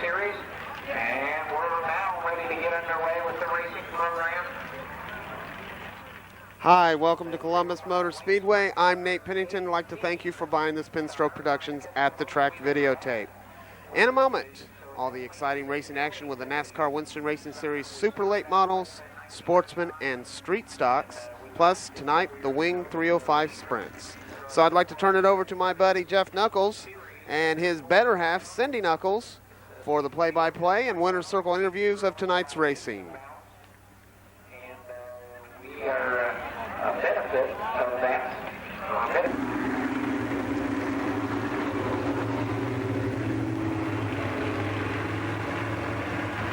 Series. And we're now ready to get underway with the racing program. Hi, welcome to Columbus Motor Speedway. I'm Nate Pennington. I'd like to thank you for buying this Pinstroke Productions at the Track videotape. In a moment, all the exciting racing action with the NASCAR Winston Racing Series Super Late Models, Sportsman, and Street Stocks, plus tonight the Wing 305 Sprints. So I'd like to turn it over to my buddy Jeff Knuckles and his better half, Cindy Knuckles, for the play-by-play and winner's circle interviews of tonight's racing. And we are a benefit of that.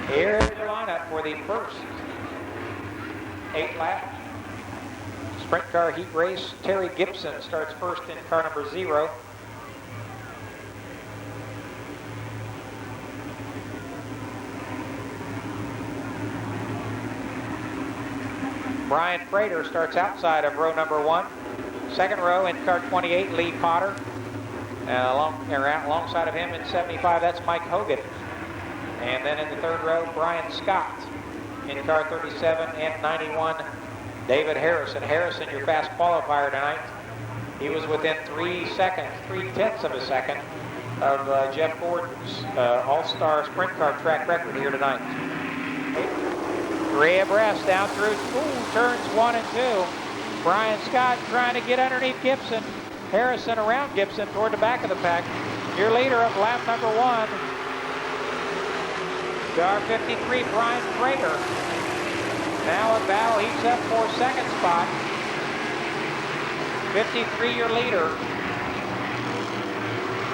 Here is the lineup for the first 8-lap sprint car heat race. Terry Gibson starts first in car number 0. Brian Frater starts outside of row number 1. Second row in car 28, Lee Potter. Alongside of him in 75, that's Mike Hogan. And then in the third row, Brian Scott. In car 37 and 91, David Harrison. Harrison, your fast qualifier tonight. He was within 3/10 of a second of Jeff Gordon's all-star sprint car track record here tonight. 3 abreast down through turns 1 and 2. Brian Scott trying to get underneath Gibson. Harrison around Gibson toward the back of the pack. Your leader of lap number 1. Car 53, Brian Frater. Now a battle heats up for second spot. 53, your leader.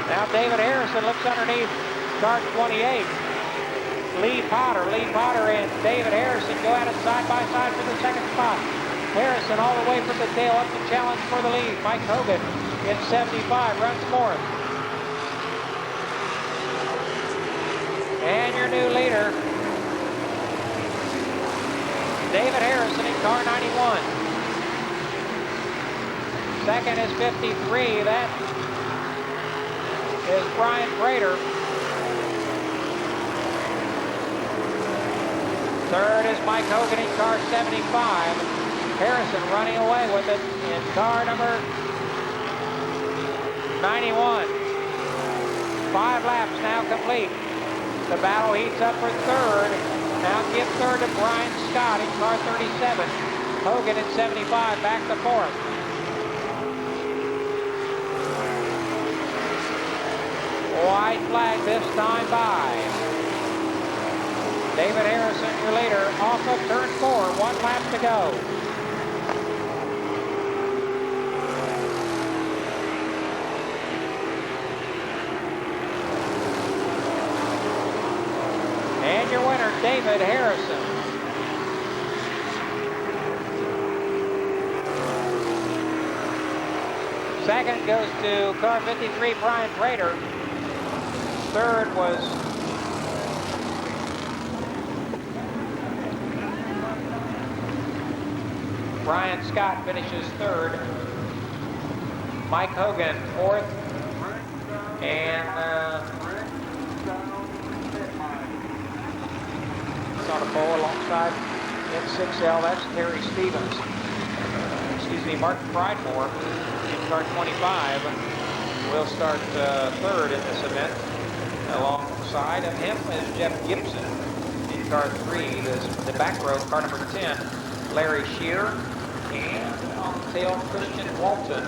Now David Harrison looks underneath car 28. Lee Potter and David Harrison go at it side by side for the second spot. Harrison all the way from the tail up to challenge for the lead. Mike Hogan in 75 runs fourth. And your new leader, David Harrison in car 91. Second is 53. That is Brian Frater. Third is Mike Hogan in car 75. Harrison running away with it in car number 91. 5 laps now complete. The battle heats up for third. Now give third to Brian Scott in car 37. Hogan in 75 back to fourth. White flag this time by David Harrison, your leader, off of turn 4, 1 lap to go. And your winner, David Harrison. Second goes to car 53, Brian Frater. Third was Brian Scott finishes third. Mike Hogan fourth. And it's on a pole alongside N6L. That's Terry Stevens. Mark Pridemore in car 25 will start third in this event. Alongside of him is Jeff Gibson in car 3. The back row, car number 10, Larry Shear. And on the tail, Christian Walton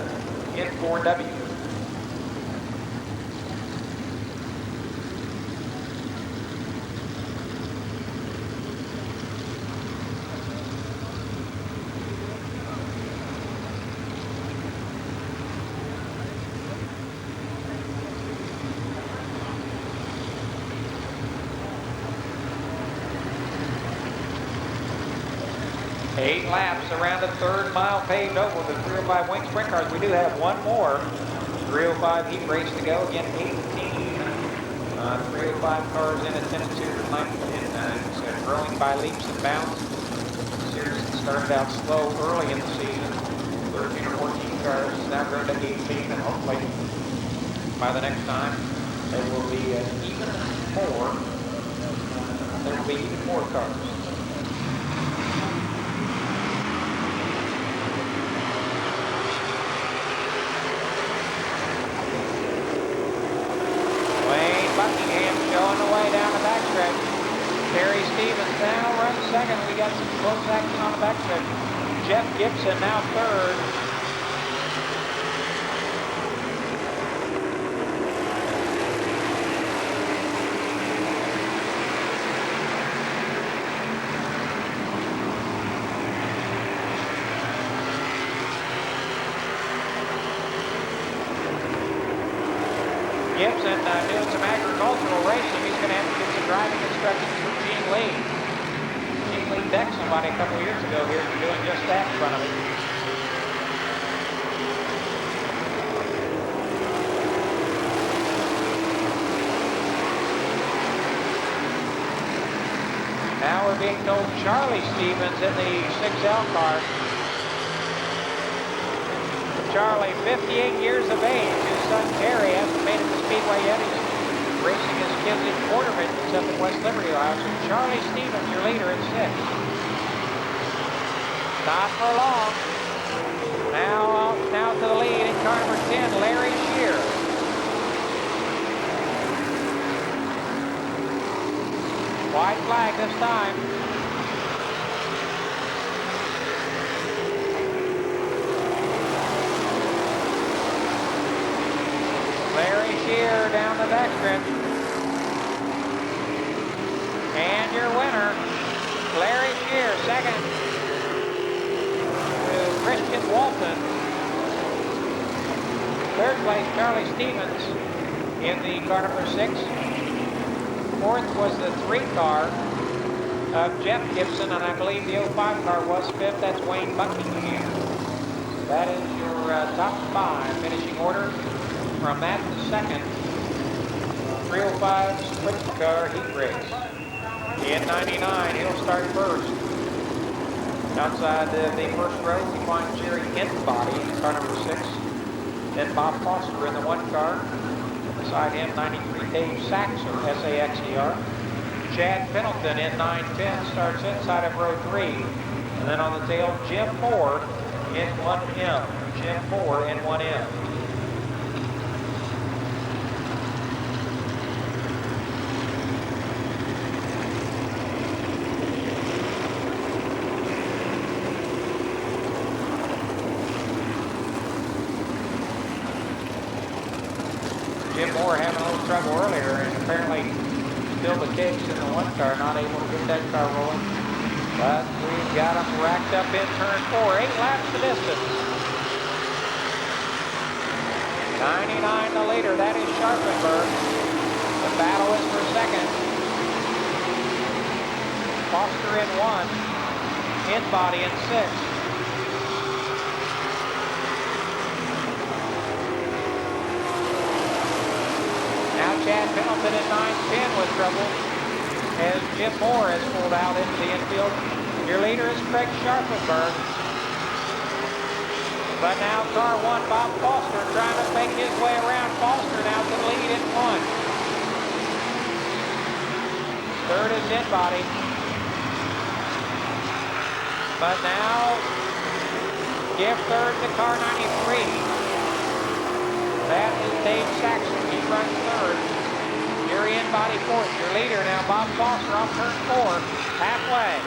in 4W. Eight laps around the third mile paved over the 305 Wing Sprint Cars. We do have one more 305 heat race to go. Again, 18 305 cars in attendance here tonight. It's growing by leaps and bounds. The series started out slow early in the season. 13 or 14 cars has now grown to 18, and hopefully by the next time there will be even more There will be even more cars. Wayne Buckingham showing the way down the backstretch. Terry Stevens now runs second. We got some close action on the backstretch. Jeff Gibson now third. Gibson doing some agricultural racing. He's going to have to get some driving instructions from Gene Lee. Gene Lee decked somebody a couple years ago here for doing just that in front of him. Now we're being told Charlie Stevens in the 6L car. Charlie, 58 years of age. His son Terry hasn't made it to Speedway yet. He's racing his kids in Quarterman up in West Liberty, Ohio. So Charlie Stevens, your leader at 6. Not for long. Now to the lead in car number 10, Larry Shear. White flag this time. Larry Shear down the backstretch. And your winner, Larry Shear, second to Christian Walton. Third place, Charlie Stevens in the car number 6. Fourth was the 3 car of Jeff Gibson, and I believe the 05 car was 5th. That's Wayne Buckingham. That is your top 5 finishing order. From that to second, 305 sprint car heat race. In 99, he'll start first. Outside the first row, we find Jerry Inbody in car number 6. Then Bob Foster in the 1 car. Beside him, 93 Dave Saxer, SAXER. Chad Pennington in 910 starts inside of row 3. And then on the tail, Jim Moore in 1M. Jim Moore in 1M. Jim Moore having a little trouble earlier, and apparently still the case in the 1 car, not able to get that car rolling. But we've got them racked up in turn 4, 8 laps the distance. 99 the leader, that is Sharpenberg. The battle is for second. Foster in 1, Inbody in 6. Chad Pendleton in 9-10 with trouble as Jim Moore has pulled out into the infield. Your leader is Craig Sharpenberg. But now car 1, Bob Foster, trying to make his way around. Foster now to the lead in 1. Third is Inbody. But now give third to car 93. That is Dave Saxon. He runs third. Jerry Inbody fourth. Your leader now, Bob Foster, off turn 4, halfway.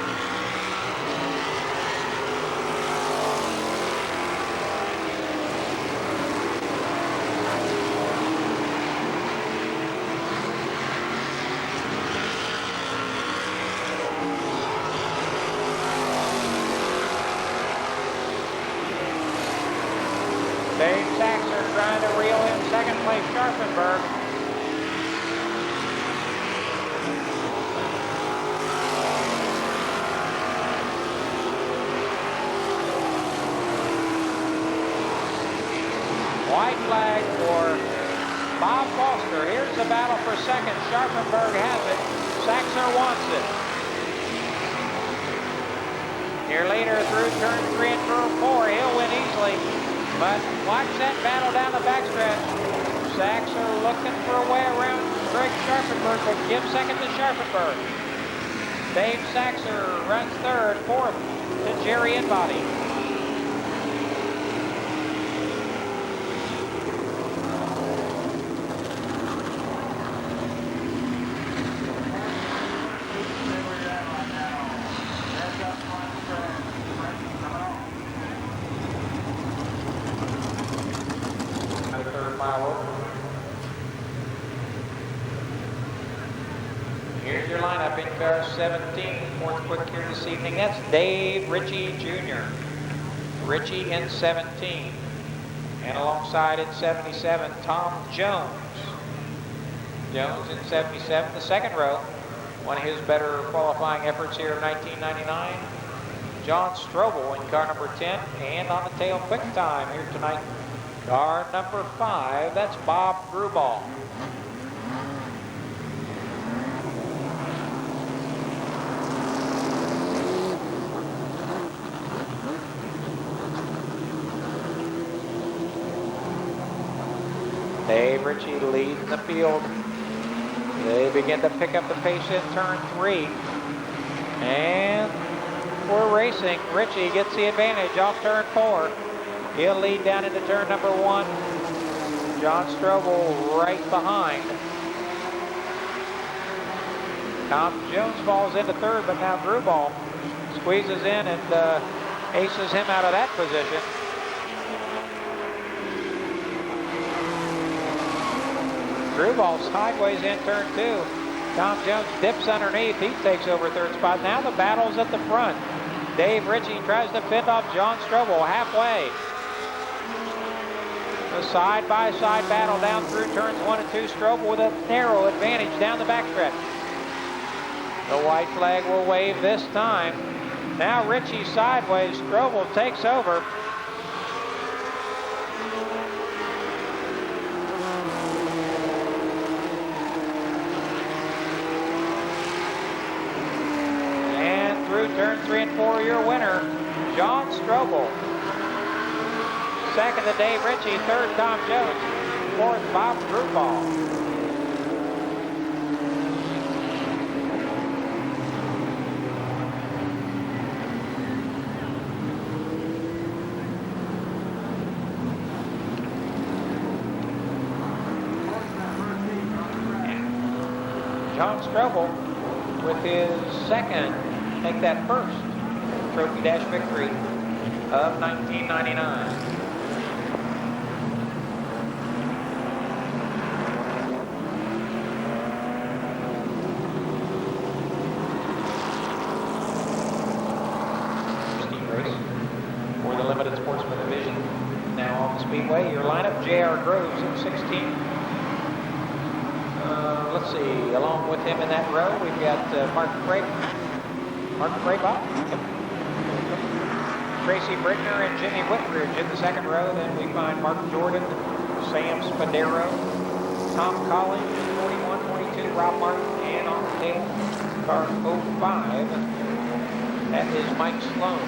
Dave Saxon trying to reel in second place Sharpenberg. White flag for Bob Foster. Here's the battle for second. Sharpenberg has it. Saxon wants it. Your leader through turn 3 and turn 4. He'll win easily. But watch that battle down the backstretch. Saxon looking for a way around Craig Sharpenberg, but give second to Sharpenberg. Dave Saxer runs third, fourth to Jerry Inbody. Third mile over. Here's your lineup in car 17, fourth quick here this evening. That's Dave Ritchie Jr. Ritchie in 17. And alongside in 77, Tom Jones. Jones in 77, the second row. One of his better qualifying efforts here in 1999. John Strobel in car number 10. And on the tail quick time here tonight, car number 5, that's Bob Grubal. Dave Ritchie leads in the field. They begin to pick up the pace in turn 3. And we're racing. Ritchie gets the advantage off turn 4. He'll lead down into turn number 1. John Strobel right behind. Tom Jones falls into third, but now Grubal squeezes in and aces him out of that position. Grubal sideways in turn 2. Tom Jones dips underneath. He takes over third spot. Now the battle's at the front. Dave Ritchie tries to fend off John Strobel halfway. The side-by-side battle down through turns 1 and 2. Strobel with a narrow advantage down the backstretch. The white flag will wave this time. Now Ritchie sideways. Strobel takes over. Turn 3 and 4, your winner, John Strobel. Second to Dave Ritchie, third Tom Jones, fourth Bob Grubal. John Strobel with his second, take that first Trophy Dash victory of 1999. Steam race for the Limited Sportsman Division. Now on the Speedway, your lineup, J.R. Groves in 16. Let's see, along with him in that row, we've got Mark Brabot, Tracy Brickner and Jimmy Whitbridge in the second row. Then we find Mark Jordan, Sam Spadero, Tom Collins, 41, 22, Rob Martin, and on the tail, car 05, that is Mike Sloan.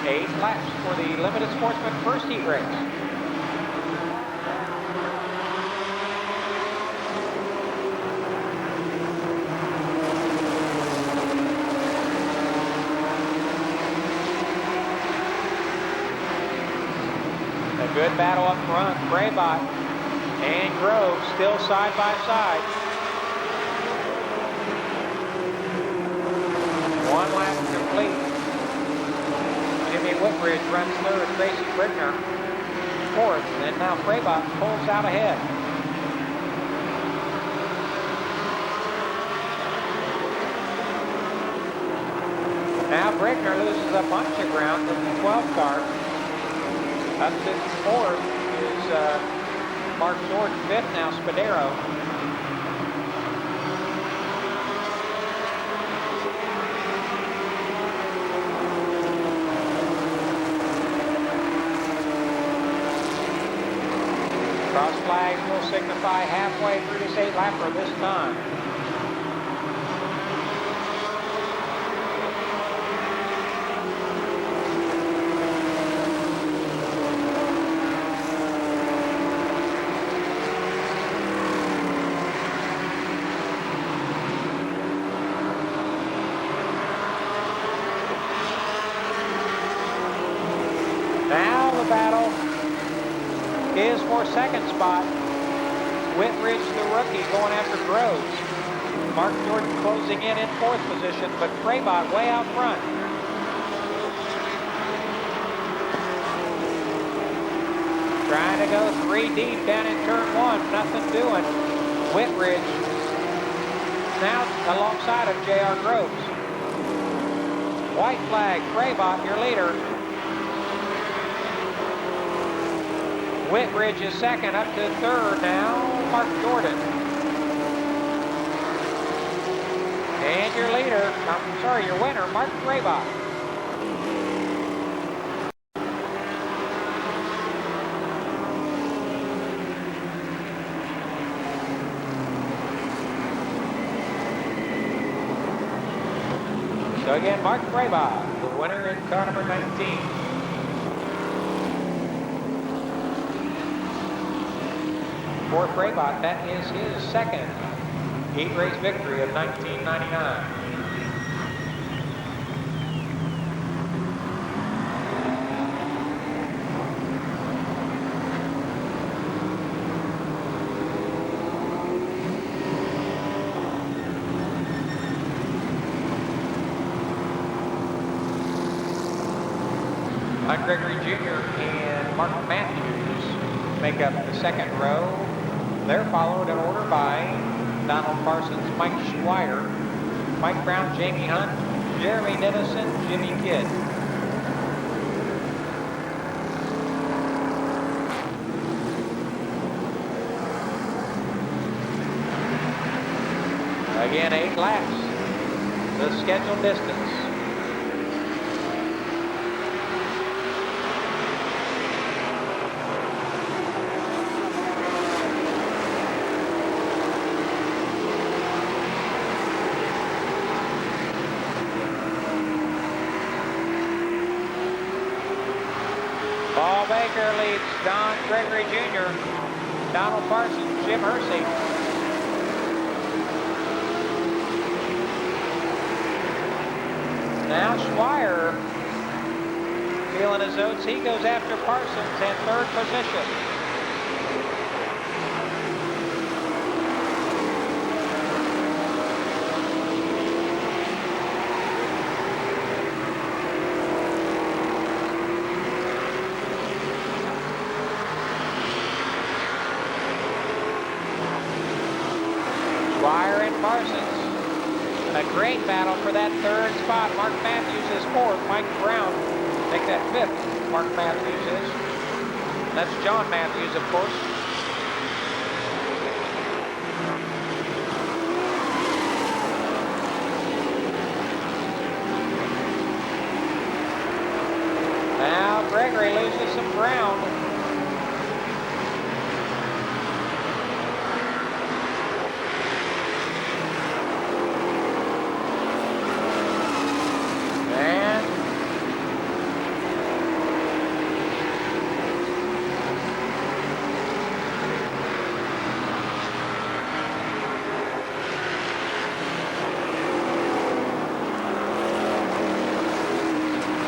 8 laps for the Limited Sportsman first heat race. Good battle up front. Brabot and Groves still side by side. One lap complete. Jimmy Whitbridge runs third. Tracy Brickner fourth. And now Brabot pulls out ahead. Now Brickner loses a bunch of ground to the 12 car. Up to fourth is Mark Jordan, fifth now Spadero. Cross flags will signify halfway through this 8-lapper this time. is for second spot. Whitridge, the rookie, going after Groves. Mark Jordan closing in fourth position, but Fraybot way out front. Trying to go 3 deep down in turn 1, nothing doing. Whitridge now alongside of J.R. Groves. White flag, Fraybot, your leader. Whitridge is second, up to third now, Mark Jordan. And your leader, I'm sorry, your winner, Mark Fraybot. So again, Mark Fraybot, the winner in car number 19. For Fraybot, that is his second heat race victory of 1999. Mike Gregory Jr. and Mark Matthews make up the second row. They're followed in order by Donald Parsons, Mike Schweier, Mike Brown, Jamie Hunt, Jeremy Dennison, Jimmy Kidd. Again, 8 laps, the scheduled distance. Paul Baker leads Don Gregory Jr., Donald Parsons, Jim Hersey. Now Schweier feeling his oats. He goes after Parsons in third position. Schweier and Parsons. A great battle for that third spot. Mark Matthews is fourth. Mike Brown make that fifth. Mark Matthews is. That's John Matthews, of course. Now Gregory loses some ground.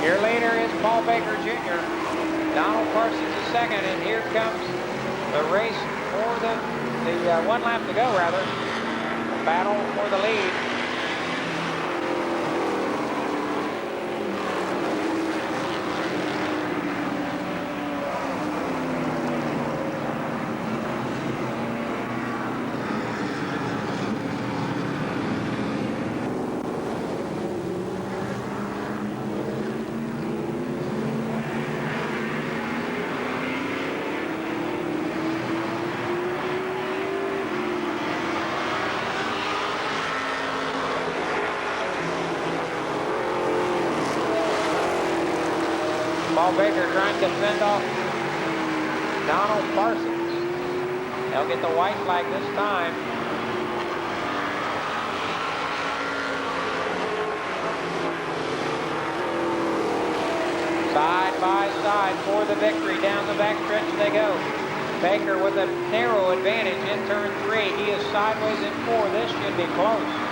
Your leader is Paul Baker Jr. Donald Parsons is second, and here comes the race for the 1 lap to go, rather. The battle for the lead. Paul Baker trying to fend off Donald Parsons. They'll get the white flag this time. Side by side for the victory. Down the backstretch they go. Baker with a narrow advantage in turn 3. He is sideways in 4. This should be close.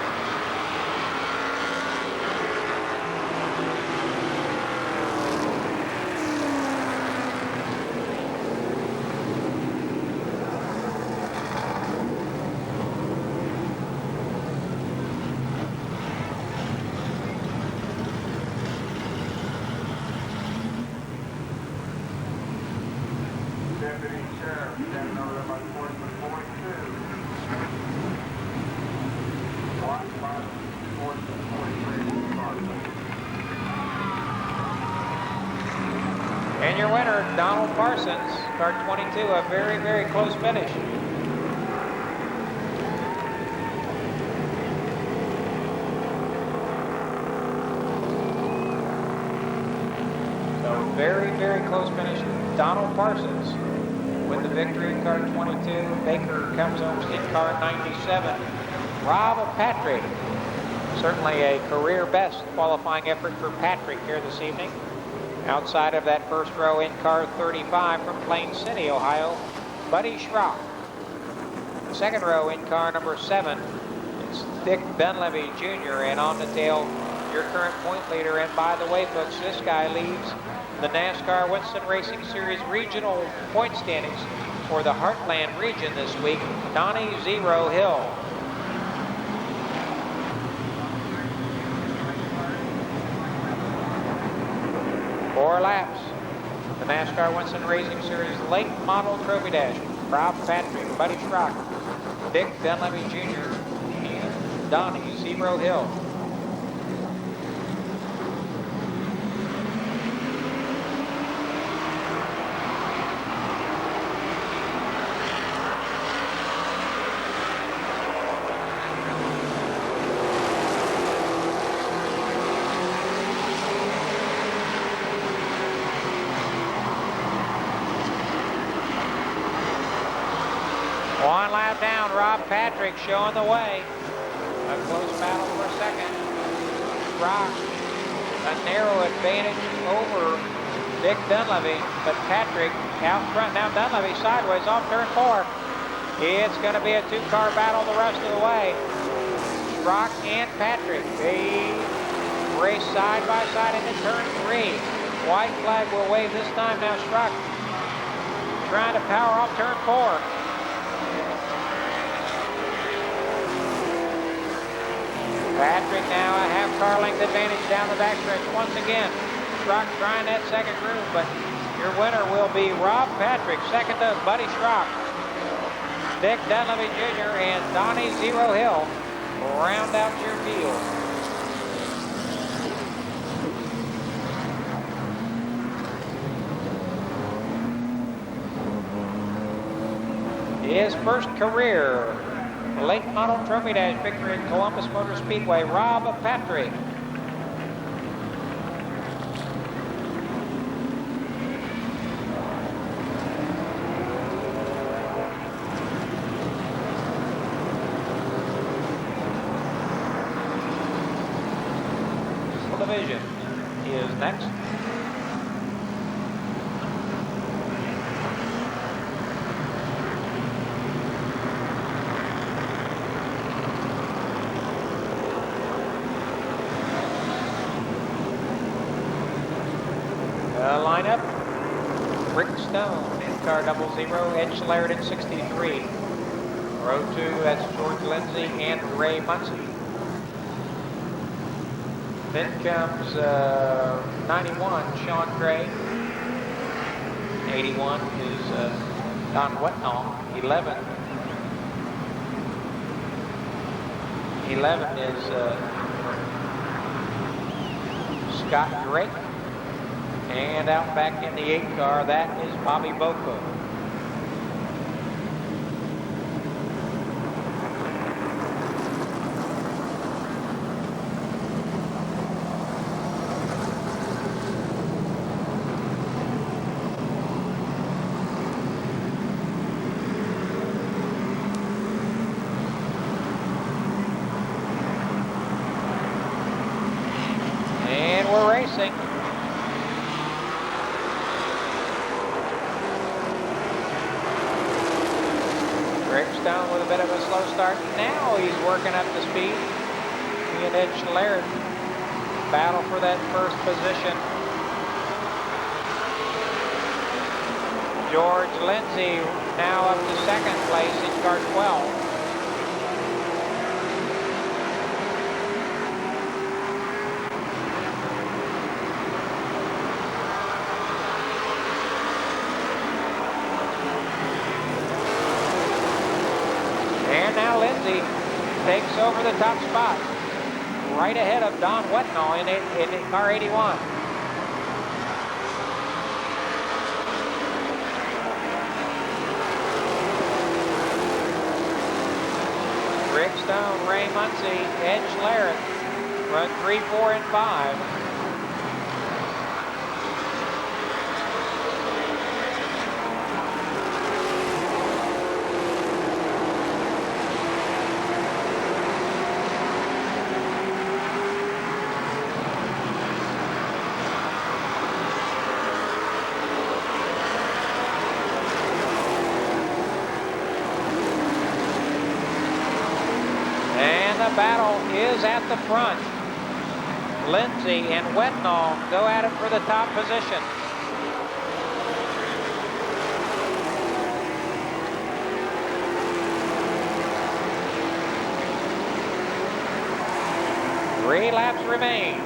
Deputy Sheriff, standing over there by Sportsman 42. Watched by Sportsman 43. And your winner, Donald Parsons, car 22, a very, very close finish. So very, very close finish. Donald Parsons with the victory in car 22. Baker comes home in car 97. Rob Patrick, certainly a career best qualifying effort for Patrick here this evening. Outside of that first row in car 35 from Plain City, Ohio, Buddy Schrock. The second row in car number 7, it's Dick Dunleavy Jr. And on the tail, your current point leader. And by the way, folks, this guy leads the NASCAR Winston Racing Series regional point standings for the Heartland region this week, Donnie Zero Hill. Four laps. The NASCAR Winston Racing Series late model trophy dash. Rob Patrick, Buddy Schrock, Dick Dunleavy Jr., and Donnie Zero Hill. One lap down, Rob Patrick showing the way. A close battle for second. Rock, a narrow advantage over Dick Dunleavy, but Patrick out front. Now Dunleavy sideways off turn 4. It's going to be a two-car battle the rest of the way. Rock and Patrick, they race side by side into turn 3. White flag will wave this time. Now Schrock trying to power off turn 4. Patrick now a half-car length advantage down the backstretch once again. Schrock trying that second groove, but your winner will be Rob Patrick, second to Buddy Schrock. Dick Dunleavy Jr. and Donnie Zero Hill round out your field. His first career late model trophy dash victory at Columbus Motor Speedway, Rob Patrick. Division is next. Lineup, Rick Stone in car 00, Ed Schlereth in 63. Row 2, that's George Lindsay and Ray Munson. Then comes 91, Sean Gray. 81 is Don Wetnall. 11 is Scott Drake. And out back in the 8 car, that is Bobby Boko. And we're racing. Stone with a bit of a slow start. Now he's working up to speed. He and Ed Schlereth battle for that first position. George Lindsay now up to second place in car 12. now Lindsay takes over the top spot, right ahead of Don Wetnall in car 81. Rick Stone, Ray Muncie, Ed Schlereth run 3, 4, and 5. The battle is at the front. Lindsay and Wetnall go at it for the top position. Three laps remain.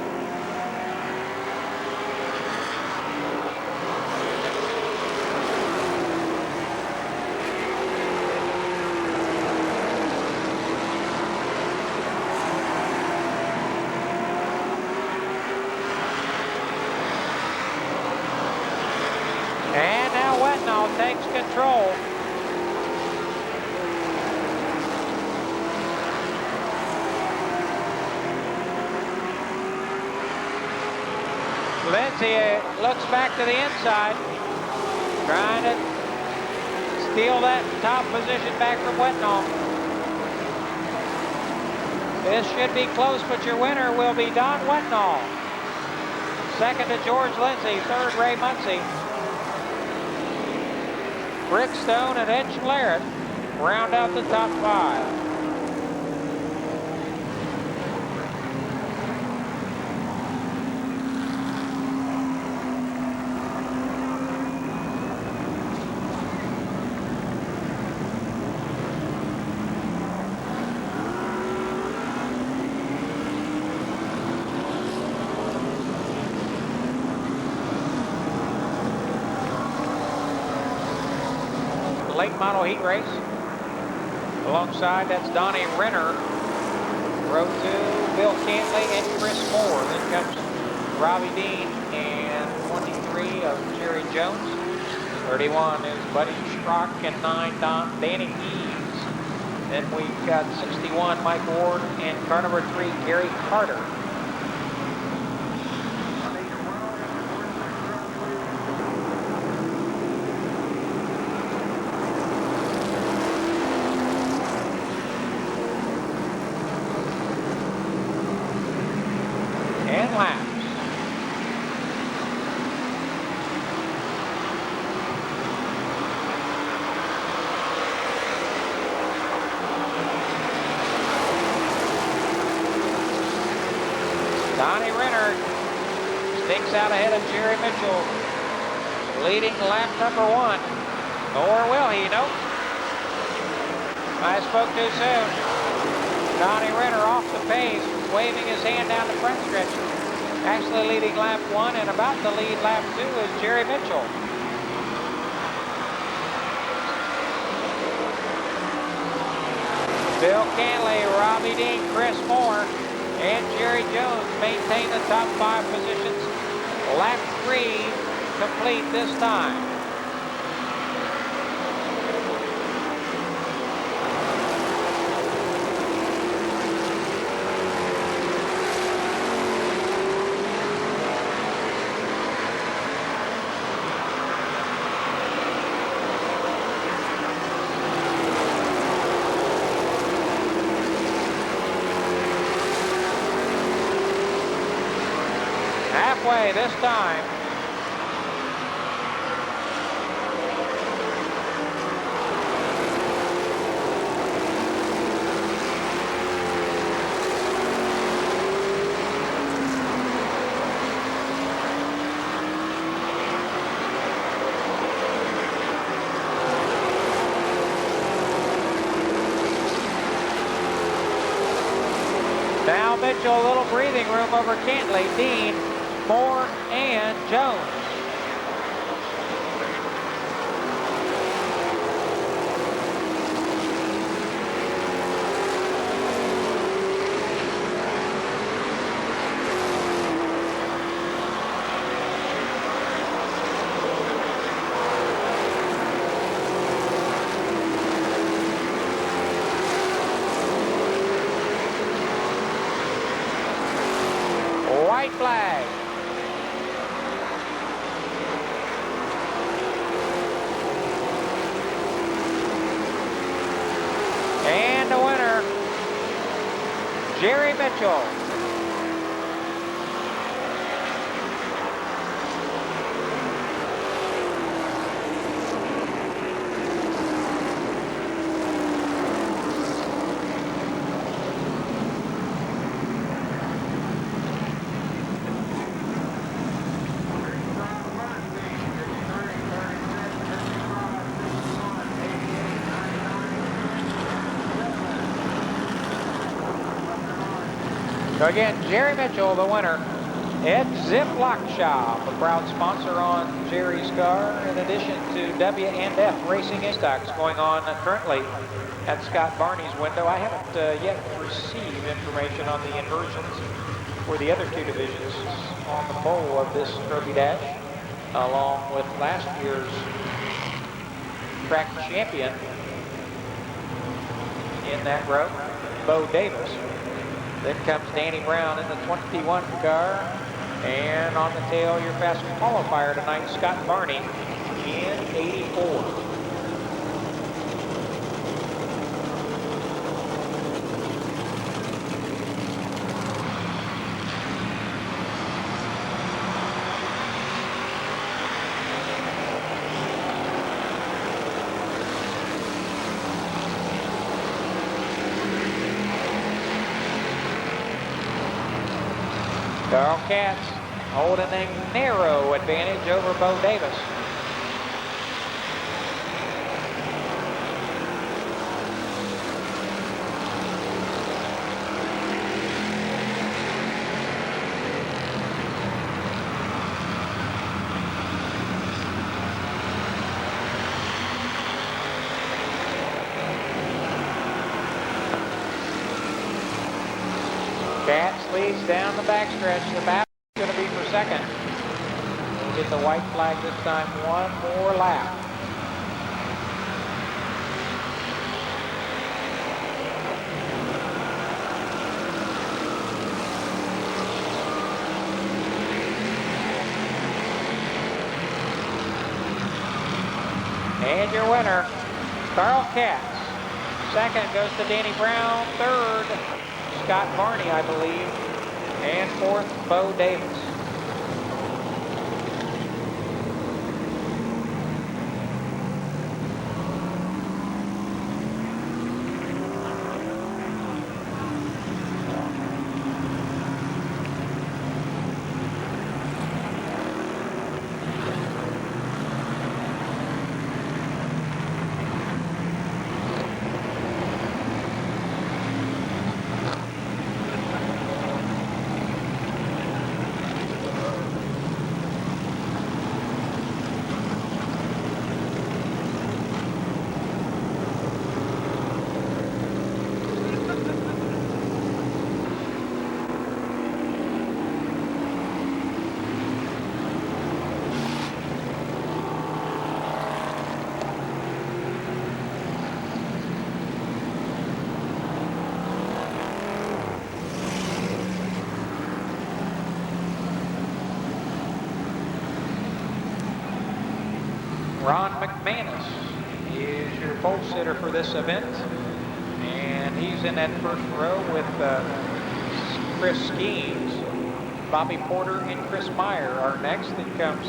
Takes control. Lindsay looks back to the inside, trying to steal that top position back from Wetnall. This should be close, but your winner will be Don Wetnall. Second to George Lindsay, third Ray Muncie. Rick Stone and Ed Schlereth round out the top 5. Late model heat race. Alongside, that's Donnie Renner. Row 2, Bill Cantley and Chris Moore. Then comes Robbie Dean and 23 of Jerry Jones. 31 is Buddy Schrock and 9 Danny Eves. Then we've got 61 Mike Ward and car number 3 Gary Carter. Out ahead of Jerry Mitchell, leading lap number 1. Or will he? Nope. I spoke too soon. Donnie Renner off the pace, waving his hand down the front stretch. Actually leading lap 1 and about to lead lap 2 is Jerry Mitchell. Bill Cantley, Robbie Dean, Chris Moore, and Jerry Jones maintain the top 5 positions. Lap 3 complete this time. Halfway this time. Now Mitchell, a little breathing room over Cantley, Dean, Moore, and Jones. white flag. And the winner, Jerry Mitchell. So again, Jerry Mitchell, the winner. Ed Ziplock Shop, a proud sponsor on Jerry's car, in addition to W&F Racing Stocks going on currently at Scott Barney's window. I haven't yet received information on the inversions for the other two divisions on the bowl of this Trophy Dash, along with last year's track champion in that row, Bo Davis. Then comes Danny Brown in the 21 car. And on the tail, your fast qualifier tonight, Scott Barney in 84. Carl Katz holding a narrow advantage over Bo Davis. Katz leads down the backstretch. The battle's going to be for second. We'll get the white flag this time. One more lap. And your winner, Carl Katz. Second goes to Danny Brown. Third, Scott Barney, I believe. And fourth, Bo Davis. Ron McManus is your pole sitter for this event, and he's in that first row with Chris Skeens. Bobby Porter and Chris Meyer are next. Then comes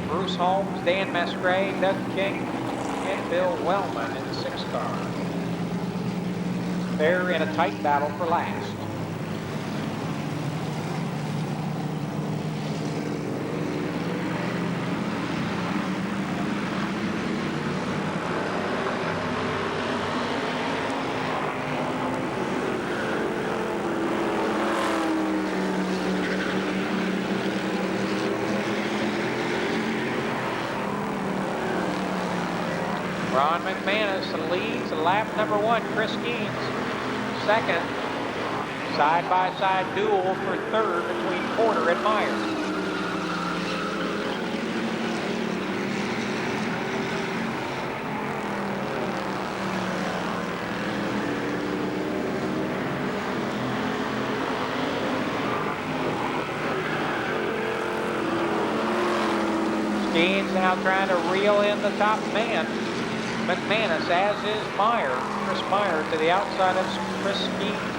Bruce Holmes, Dan Masgrave, Doug King, and Bill Wellman in the 6th car. They're in a tight battle for last. Ron McManus leads lap number 1. Chris Skeens second. Side-by-side duel for third between Porter and Meyer. now trying to reel in the top man, McManus, as is Meyer. Chris Meyer to the outside of Chris Skeens.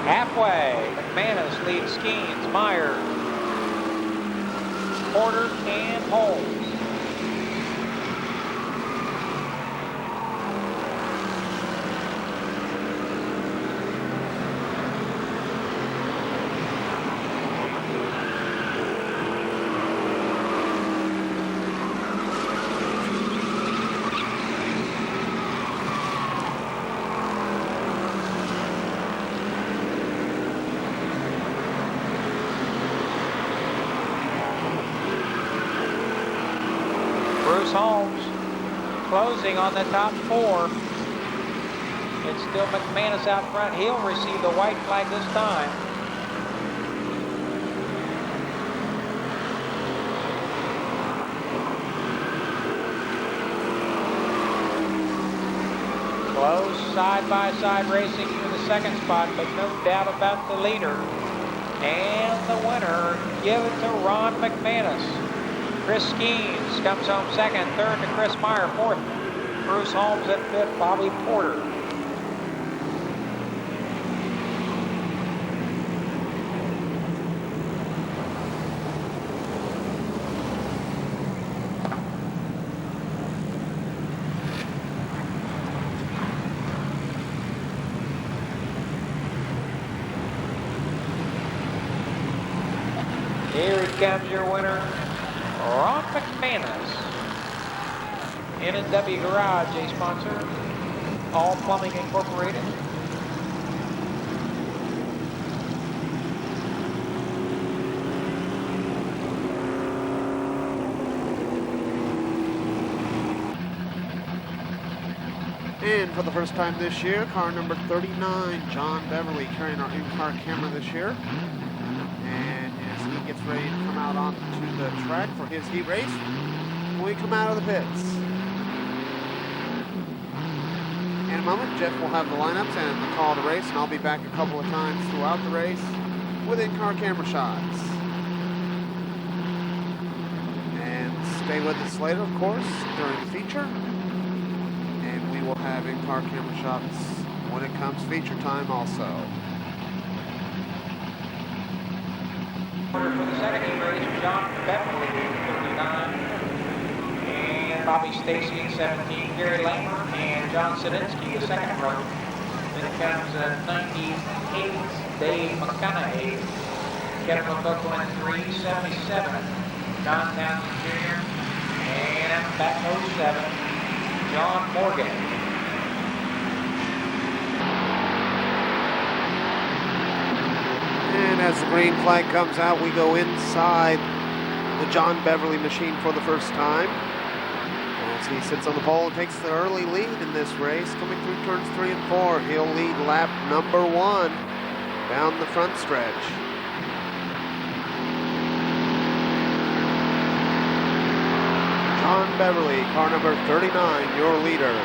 Halfway, McManus leads Skeens, Meyer, Porter, and Holmes. Holmes closing on the top four. It's still McManus out front. He'll receive the white flag this time. Close side-by-side racing for the second spot, but no doubt about the leader. And the winner, give it to Ron McManus. Chris Skeens comes home second, third to Chris Meyer, fourth. Bruce Holmes at fifth, Bobby Porter. Here he comes, your winner, Ron McManus. N&W Garage, a sponsor. All Plumbing Incorporated. And for the first time this year, car number 39, John Beverly, carrying our in-car camera this year. And as he gets ready to come out onto the track for his heat race, when we come out of the pits. In a moment, Jeff will have the lineups and the call to race, and I'll be back a couple of times throughout the race with in-car camera shots. And stay with us later, of course, during the feature. And we will have in-car camera shots when it comes feature time also. For the second heat race, John Beverly, 39, and Bobby Stacy, 17, Gary Lamer, and John Sadinsky, the second row. Then comes 98, Dave McConaughey, Kevin McCoquelin, 377, John Townsend Jr., and back 07, John Morgan. And as the green flag comes out, we go inside the John Beverly machine for the first time. As he sits on the pole and takes the early lead in this race, coming through turns 3 and 4. He'll lead lap number 1 down the front stretch. John Beverly, car number 39, your leader.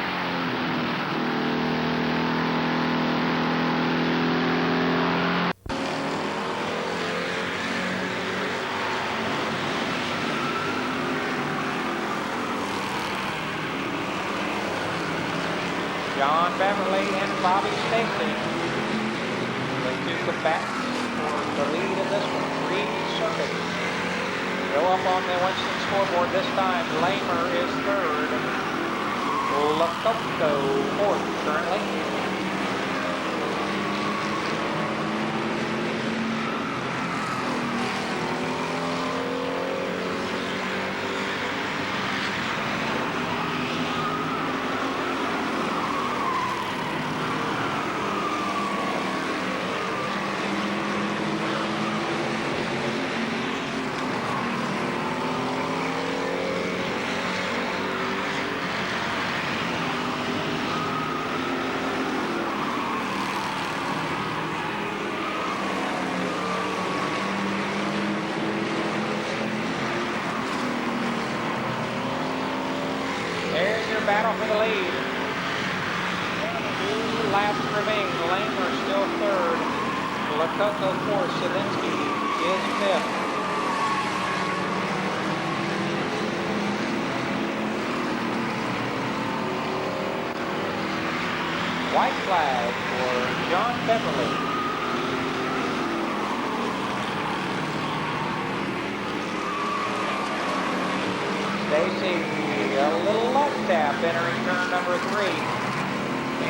John Beverly and Bobby Stacy, the two combatants for the lead in this one. Green circuit. Go up on the Winston scoreboard this time. Lamer is third. Lococo fourth currently. battle for the lead. 2 laps remain. Lamer still third. Lococo fourth. Selinsky is fifth. White flag for John Beverly. Stacy, a little left tap entering turn number 3.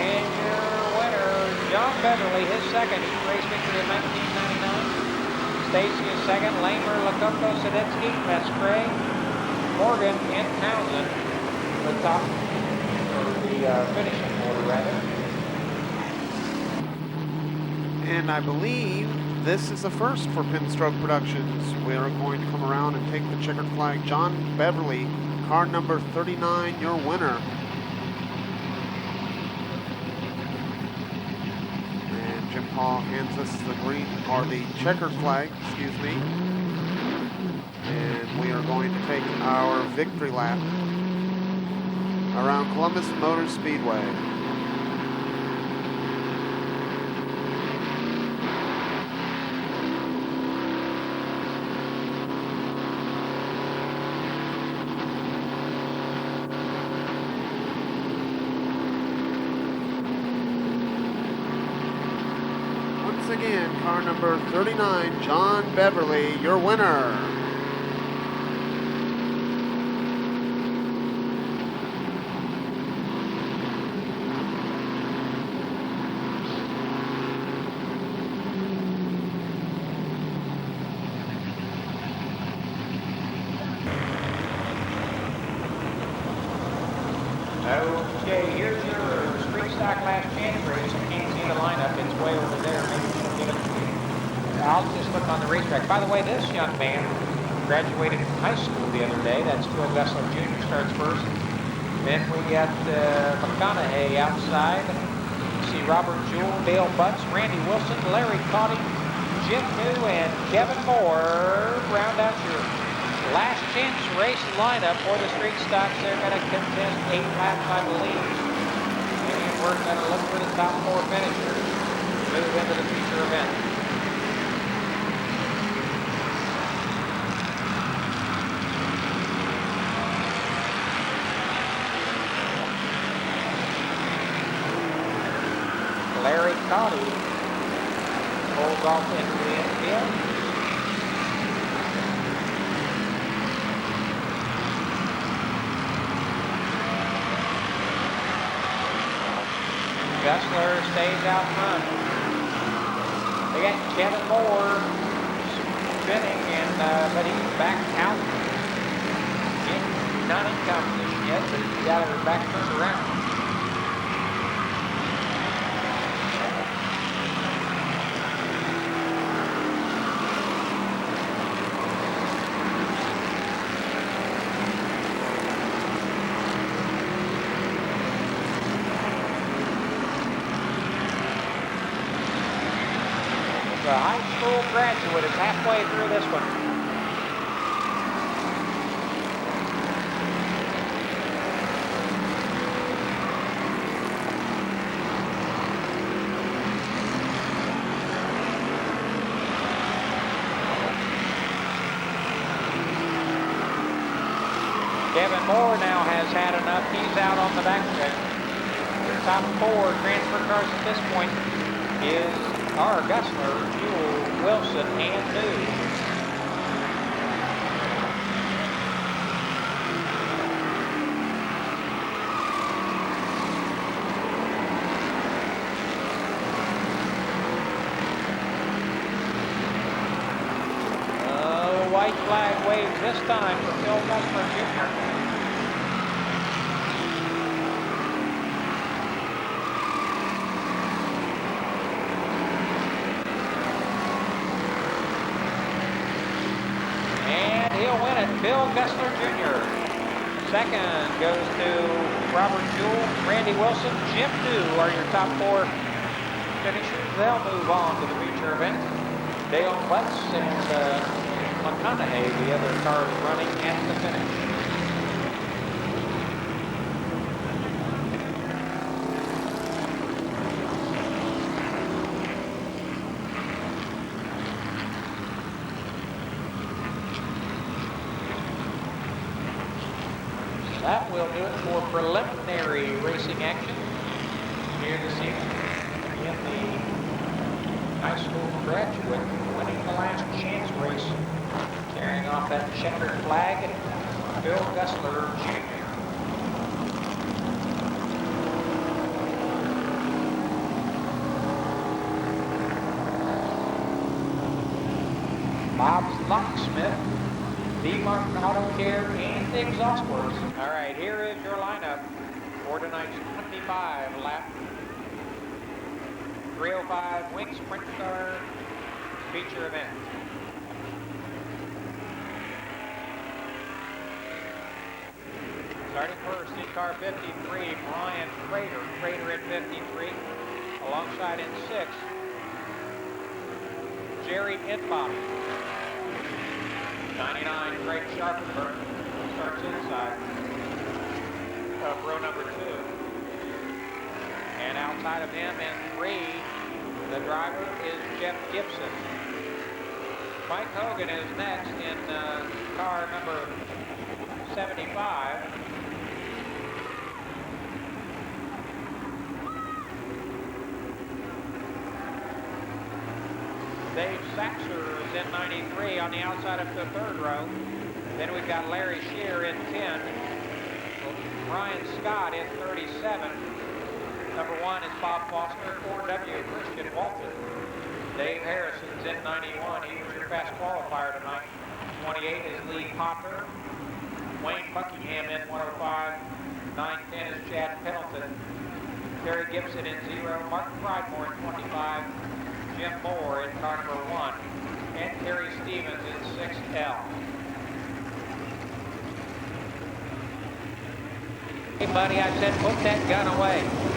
And your winner, John Beverly, his second race victory in 1999. Stacy is second. Lamer, Lococo, Sadetsky, Mescray, Morgan, and Townsend. The top, or the finishing order, rather. And I believe this is a first for Pinstrok Productions. We are going to come around and take the checkered flag. John Beverly, car number 39, your winner. And Jim Paul hands us the green, or the checkered flag, excuse me. And we are going to take our victory lap around Columbus Motor Speedway. Again, car number 39, John Beverly, your winner. Okay, here's your street stock last chance race. You can't see the lineup. It's way over there. Maybe you can get it. I'll just look on the racetrack. By the way, this young man graduated from high school the other day. That's Phil Gessler Jr. starts first. Then we got McConaughey outside. You see Robert Jewell, Dale Butts, Randy Wilson, Larry Cotty, Jim New, and Kevin Moore round out your last chance race lineup for the street stocks. They're going to contest 8 laps, I believe. And we're going to look for the top 4 finishers to move into the feature event. Larry Cotty pulls off into the infield. Gessler stays out front. They got Kevin Moore spinning, but he's back out. Not in competition yet, but he's got her back turned around. The high school graduate is halfway through this one. Kevin Moore now has had enough. He's out on the back stretch. The top 4 transfer cars at this point is Gessler, Jewell, Wilson, and New. White flag waves this time for Phil Gessler Jr. Phil Gessler Jr. Second goes to Robert Jewell, Randy Wilson, Jim New are your top 4 finishers. They'll move on to the feature event. Dale Butts and McConaughey, the other cars running at the finish. That will do it for preliminary racing action here this evening in the high school graduate winning the last chance race. Carrying off that checkered flag, Bill Gusler Jr. Bob's Locksmith, B. Martin Auto Care, and the Exhaust Works. All right, here is your lineup for tonight's 25 lap 305 Wing Sprint Car feature event. Starting first in car 53, Brian Crater. Crater at 53. Alongside in 6, Jerry Inbody. 99, Craig Sharpenberg starts inside of row number 2. And outside of him in 3, the driver is Jeff Gibson. Mike Hogan is next in car number 75. Dave Saxer is in 93 on the outside of the 3rd row. Then we've got Larry Shear in 10. Ryan Scott in 37. Number 1 is Bob Foster. 4W Christian Walton. Dave Harrison's in 91. He was your fast qualifier tonight. 28 is Lee Potter. Wayne Buckingham in 105. 910 is Chad Pendleton. Terry Gibson in 0. Martin Pridemore in 25. Jim Moore in car number 1, and Terry Stevens in 6L. Hey buddy, I said put that gun away.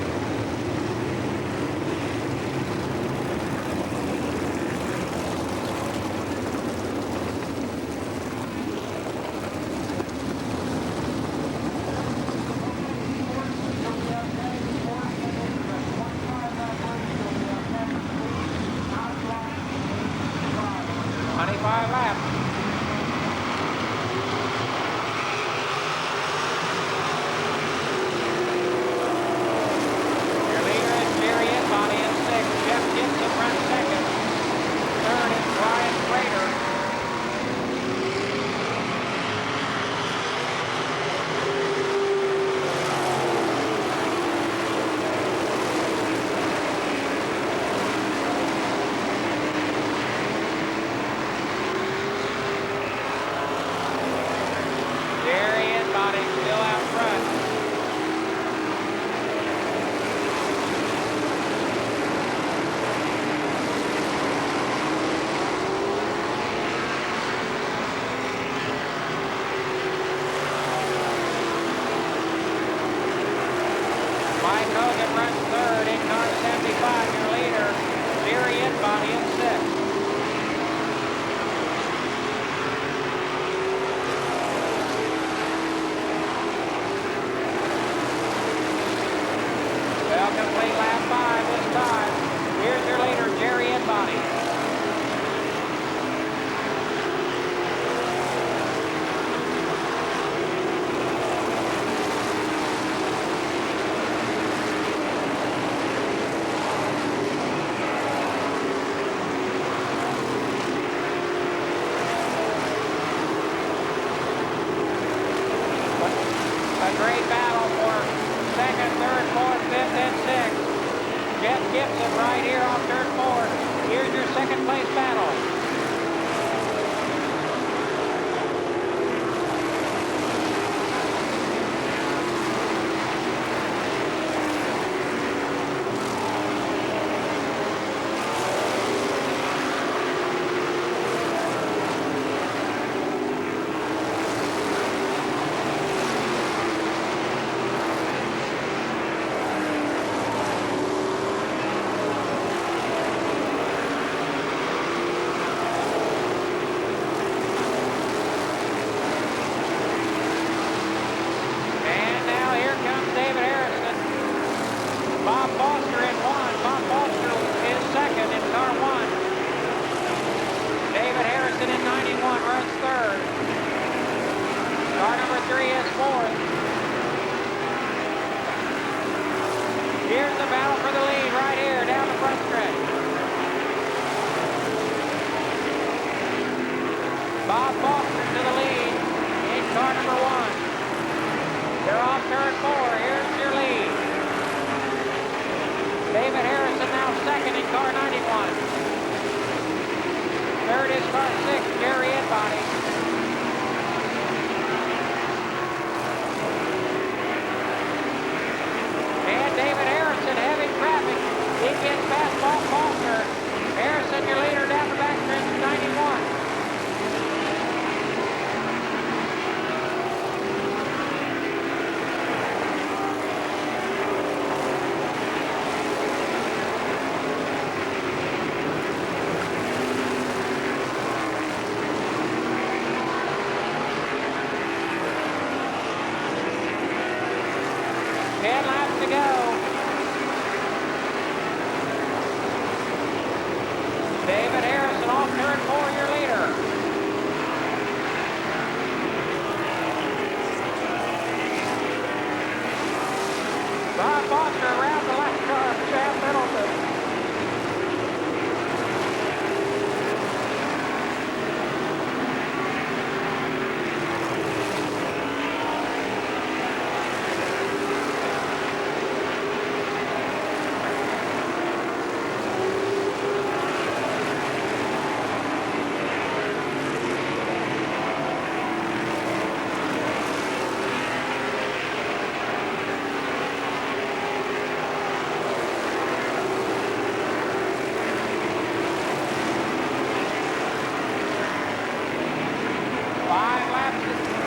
for the lead right here down the front stretch. Bob Foster to the lead in car number 1. They're off turn 4. Here's your lead. David Harrison now second in car 91. Third is car 6, Jerry Edbody. And David Harrison having traffic. He gets past Bob Foster. Harrison, your leader down the back stretch, 91. David Harrison off turn 4, your leader. Bob Foster around the left car of Chad Middleton.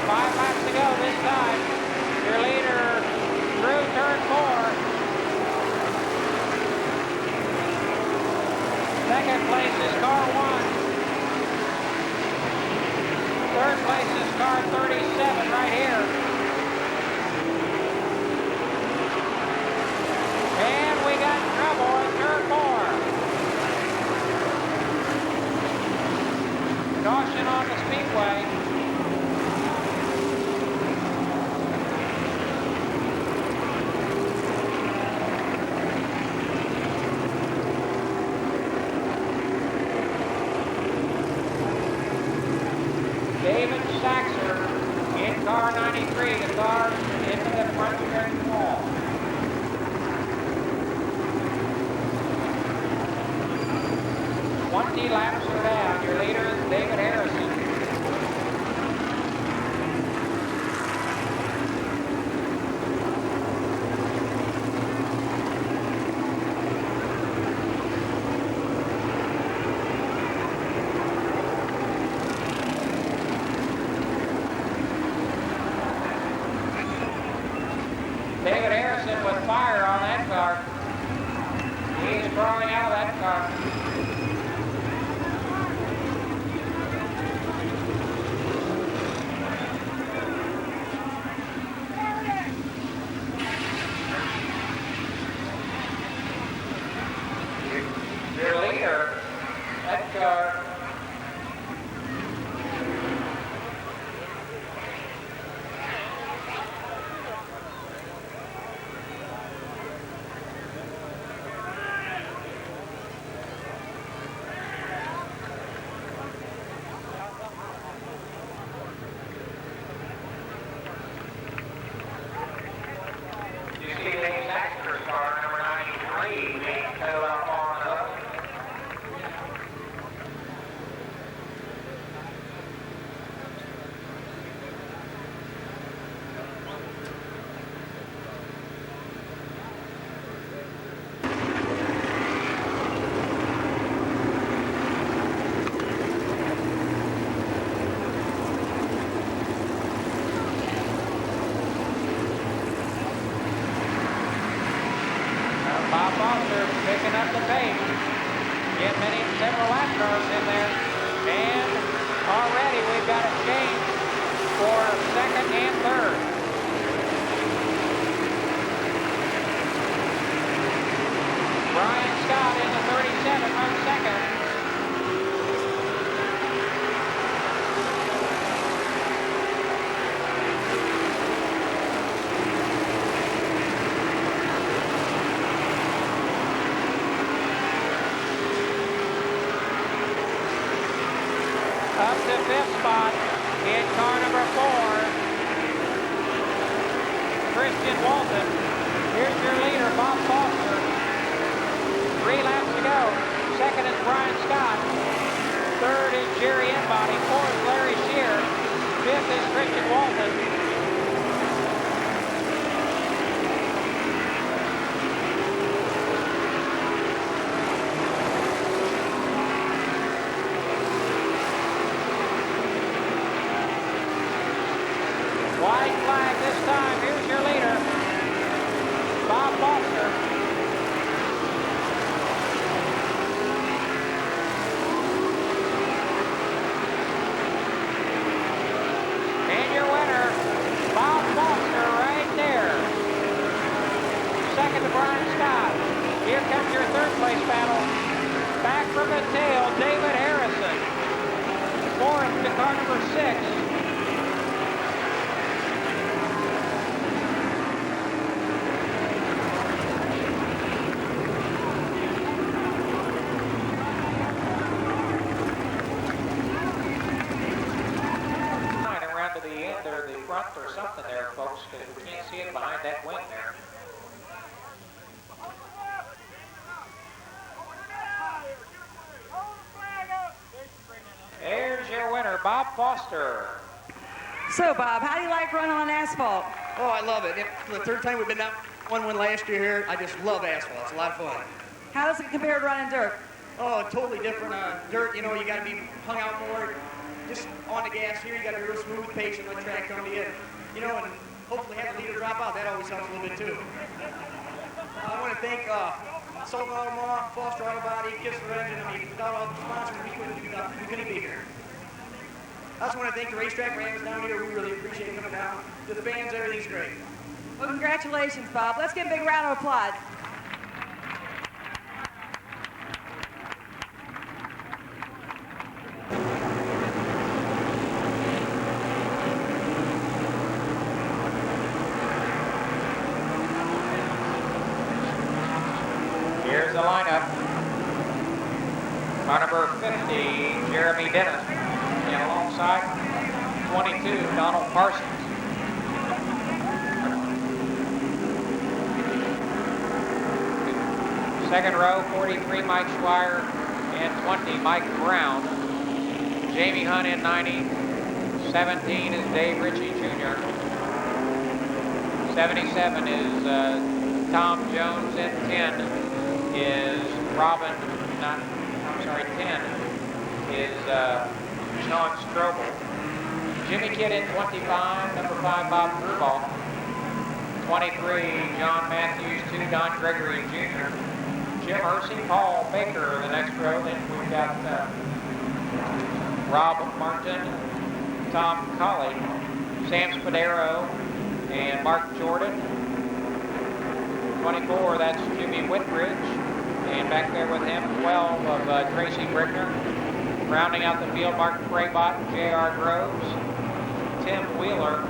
Five laps to go this time. Your leader through turn 4. Second place is car 1. Third place is car 37 right here. And we got trouble in turn 4. Caution on the Speedway. David Saxer in car 93, the car into the front turn wall. Twenty laps are down. Your leader is David Harrison. David Harrison with fire on that car. He is crawling out of that car. Your leader, that car. Bob Foster picking up the pace. Getting several lap cars in there. And already we've got a change for second and third. Brian Scott in the 37 runs second. Christian Walton. Here's your leader, Bob Foster. 3 laps to go. Second is Brian Scott. Third is Jerry Embody. Fourth, Larry Shear. Fifth is Christian Walton. White flag this time. Here's your leader, Bob Foster. And your winner, Bob Foster, right there. Second to Brian Scott. Here comes your third place battle. Back from the tail, David Harrison. Fourth to car number 6. Or something there, folks, because we can't see it behind that wing there. There's your winner, Bob Foster. So, Bob, how do you like running on asphalt? Oh, I love it. For the third time we've been down one last year here. I just love asphalt. It's a lot of fun. How does it compare to running dirt? Oh, totally different. Dirt, you know, you got to be hung out more. Just on the gas here, you got to be real smooth, patient, let the track come to you. You know, and hopefully have the leader drop out. That always helps a little bit too. I want to thank Sullivan Auto Mall, Foster Auto Body, Kissler Engine. I mean, without all the sponsors, we couldn't be here. I just want to thank the racetrack rams down here. We really appreciate coming down. The fans, everything's great. Well, congratulations, Bob. Let's give a big round of applause. Here's the lineup. Car number 50, Jeremy Dennis. And alongside 22, Donald Parsons. Second row, 43, Mike Schweier, and 20, Mike Brown. Jamie Hunt in 90. 17 is Dave Ritchie Jr. 77 is Tom Jones, and 10 is 10 is Sean Strobel. Jimmy Kidd in 25, number 5, Bob Grubal. 23, John Matthews, 2, Don Gregory Jr. Jim Hersey, Paul Baker, the next row. Then we've got Rob Martin, Tom Colley, Sam Spadero, and Mark Jordan. 24, that's Jimmy Whitbridge. And back there with him, 12 of Tracy Brickner. Rounding out the field, Mark Fraybot, J.R. Groves, Tim Wheeler,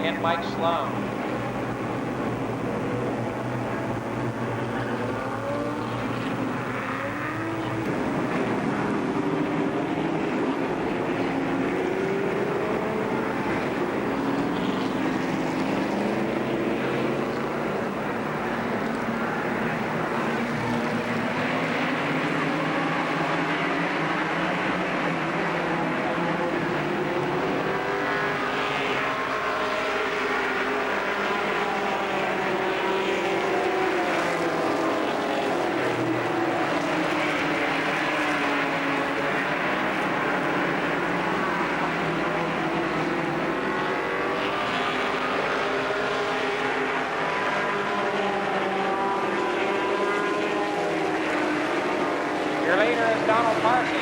and Mike Sloan. Your leader is Donald Parsons.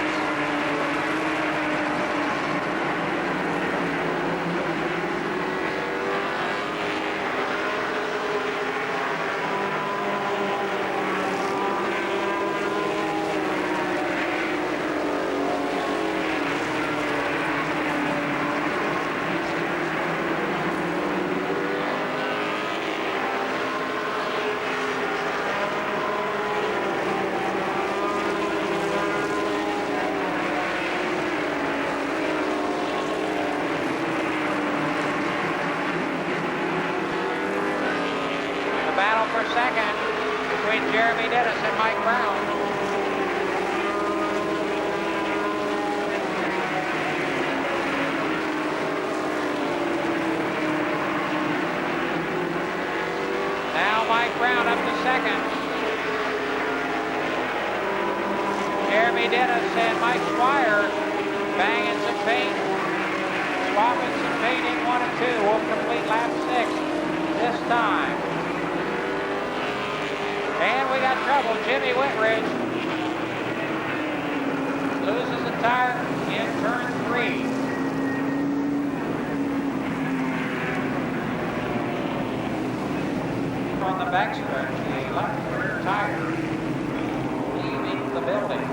second between Jeremy Dennis and Mike Brown. Now Mike Brown up to second. Jeremy Dennis and Mike Squire banging some paint, swapping some paint in 1 and 2. Will complete lap 6 this time. And we got trouble. Jimmy Whitridge loses a tire in turn 3. On the backstretch, the left rear tire leaving the building.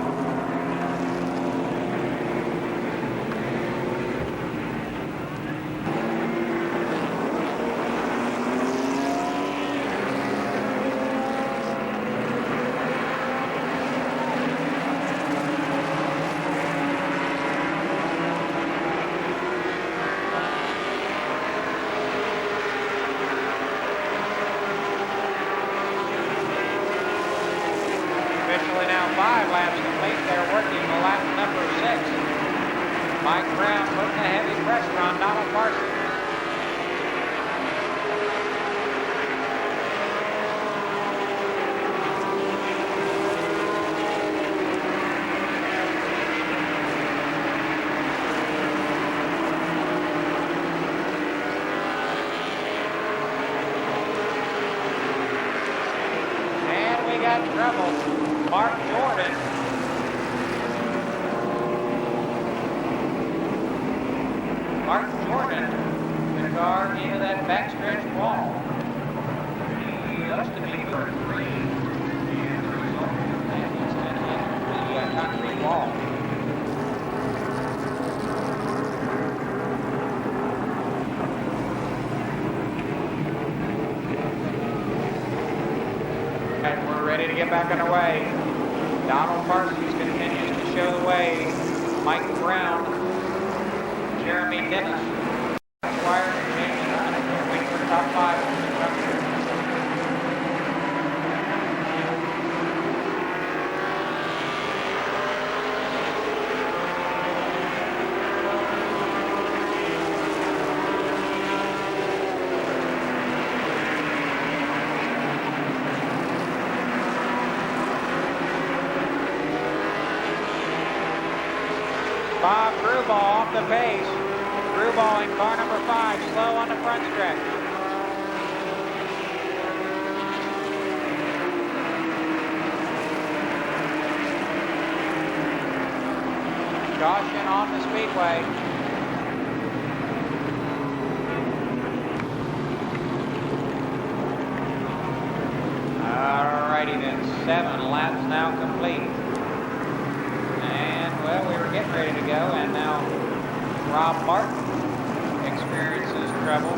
Officially now 5 laps complete. They're working the lap number 6. Mike Brown putting the heavy pressure on Donald Parsons. And we got trouble. Mark Jordan. Mark Jordan in the car into that backstretch wall. He looks to be number 3. And the result of that is that the concrete wall. And we're ready to get back underway. Donald Parsons continues to show the way. Mike Brown, Jeremy Dennis, Squire, and James Hunt waiting for the top 5. Bob Gruball off the pace. Gruball in car number 5, slow on the front stretch. Caution on the speedway. Alrighty then, 7 laps now complete. Well, we were getting ready to go, and now Rob Martin experiences trouble.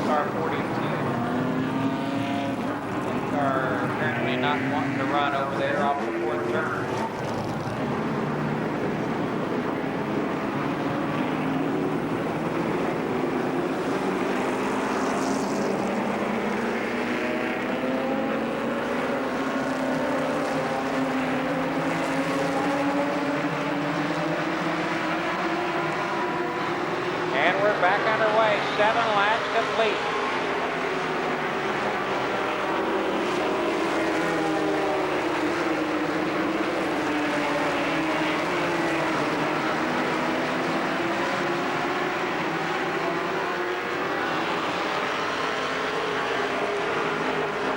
Car 42. Car apparently not wanting to run over there off the 4th turn. Back underway, 7 laps complete.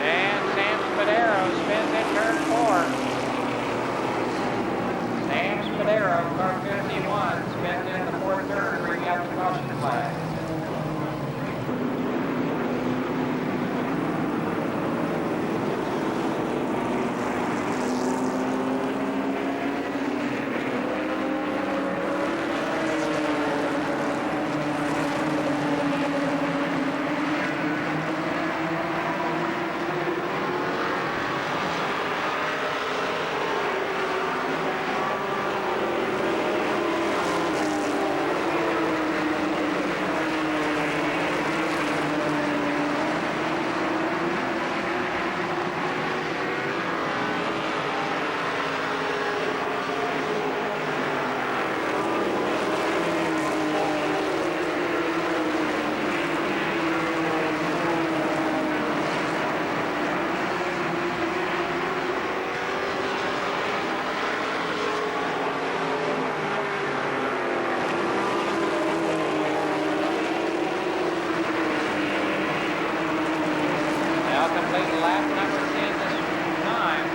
And Sam Spadero spins in turn 4. Sam Spadero, car 51, spins in the 4th turn, bringing out the caution flag. complete lap number 10 this time.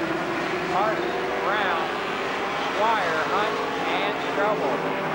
Parsons, Brown, Squire, Hunt, and Strobel.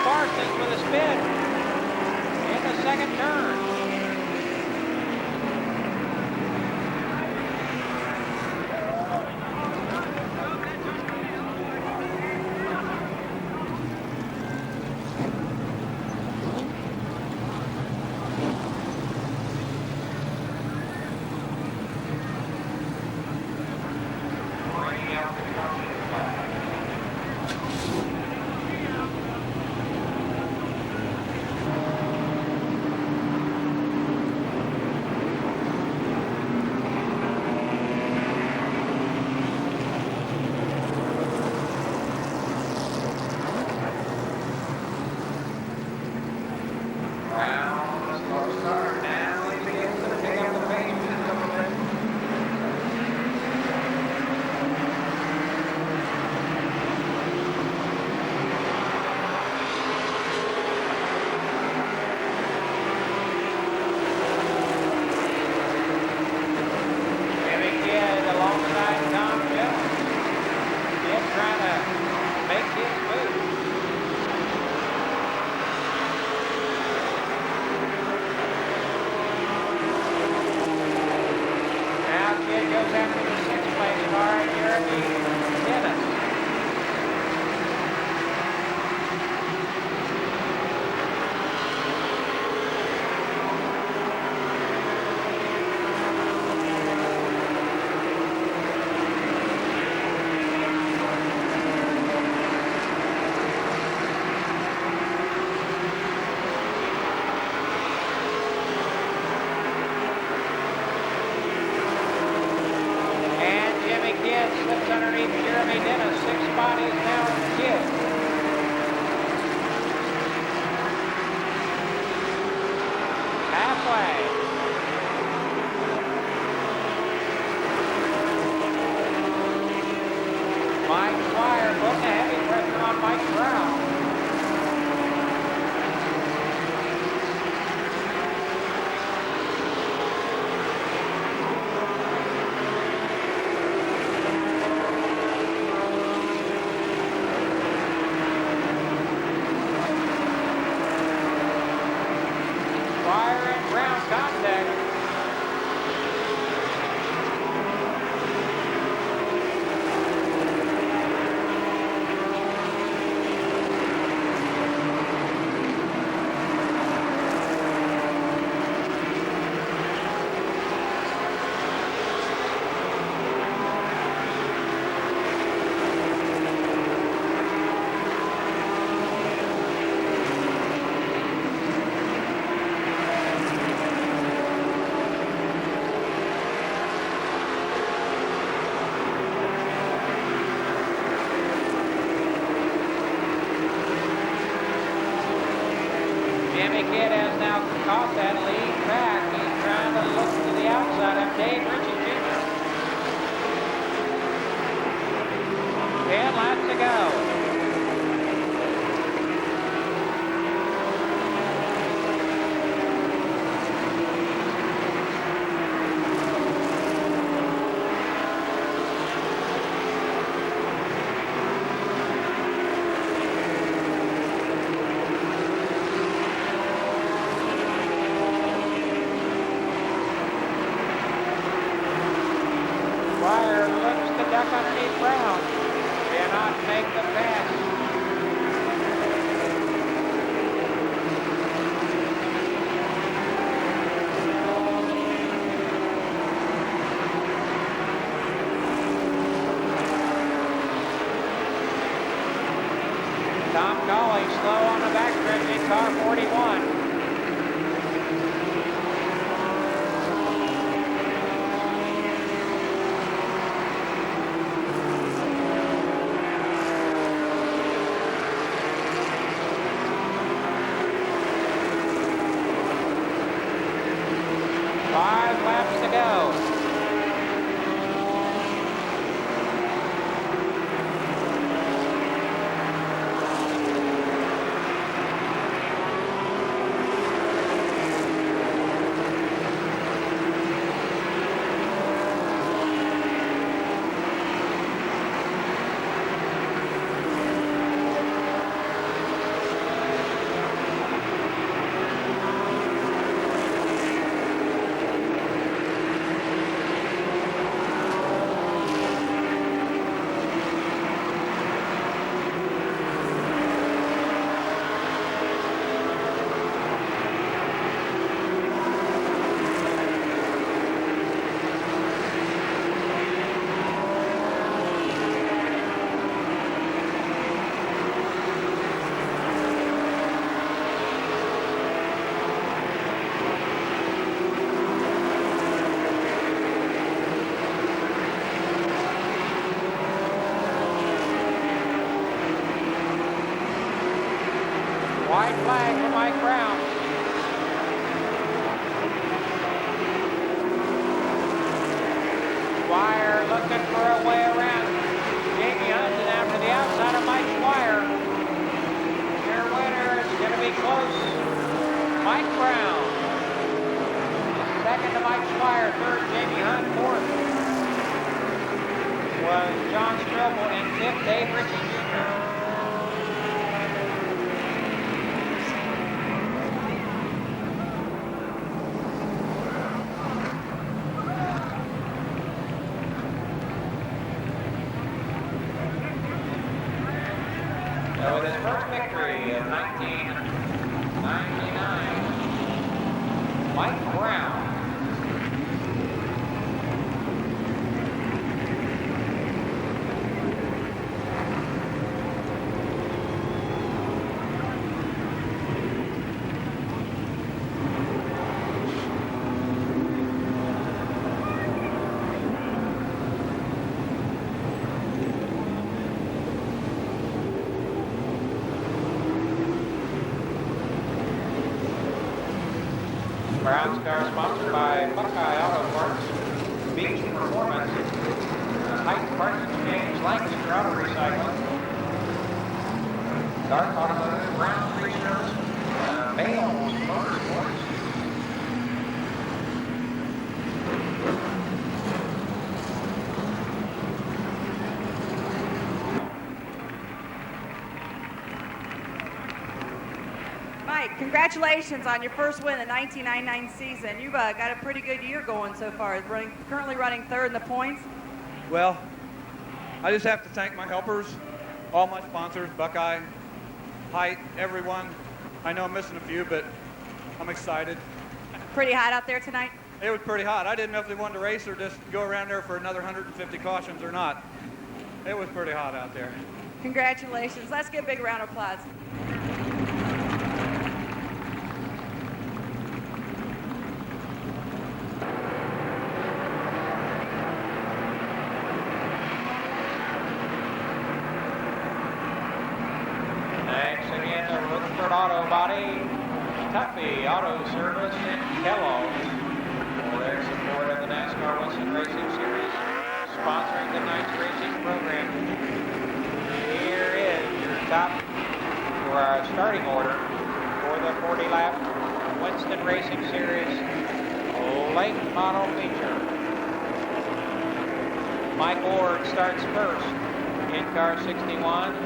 Parsons with a spin in the second turn. White flag for Mike Brown. Squire looking for a way around. Jamie Hunt and after the outside of Mike Squire. Your winner is going to be close. Mike Brown. Second to Mike Squire. Third, Jamie Hunt. Fourth was John Strobel. And fifth, Dave Ritchie Jr. So with his first victory in 1999, Mike Brown. Brown's car sponsored by Buckeye Auto Parts, Beach Performance, Height Parts Exchange, Lancaster Auto Recycling, Dark Automotive, Brown Freezers, Bales Motorsports. Mike, congratulations on your first win in the 1999 season. You've got a pretty good year going so far. Currently running third in the points. Well, I just have to thank my helpers, all my sponsors, Buckeye, Height, everyone. I know I'm missing a few, but I'm excited. Pretty hot out there tonight. It was pretty hot. I didn't know if they wanted to race or just go around there for another 150 cautions or not. It was pretty hot out there. Congratulations. Let's give a big round of applause. Thanks again to Rutherford Auto Body, Tuffy Auto Service, and Kellogg's for their support of the NASCAR Winston Racing Series, sponsoring tonight's racing program. Here is your top for our starting order for the 40-lap Winston Racing Series late model feature. Mike Ward starts first in car 61.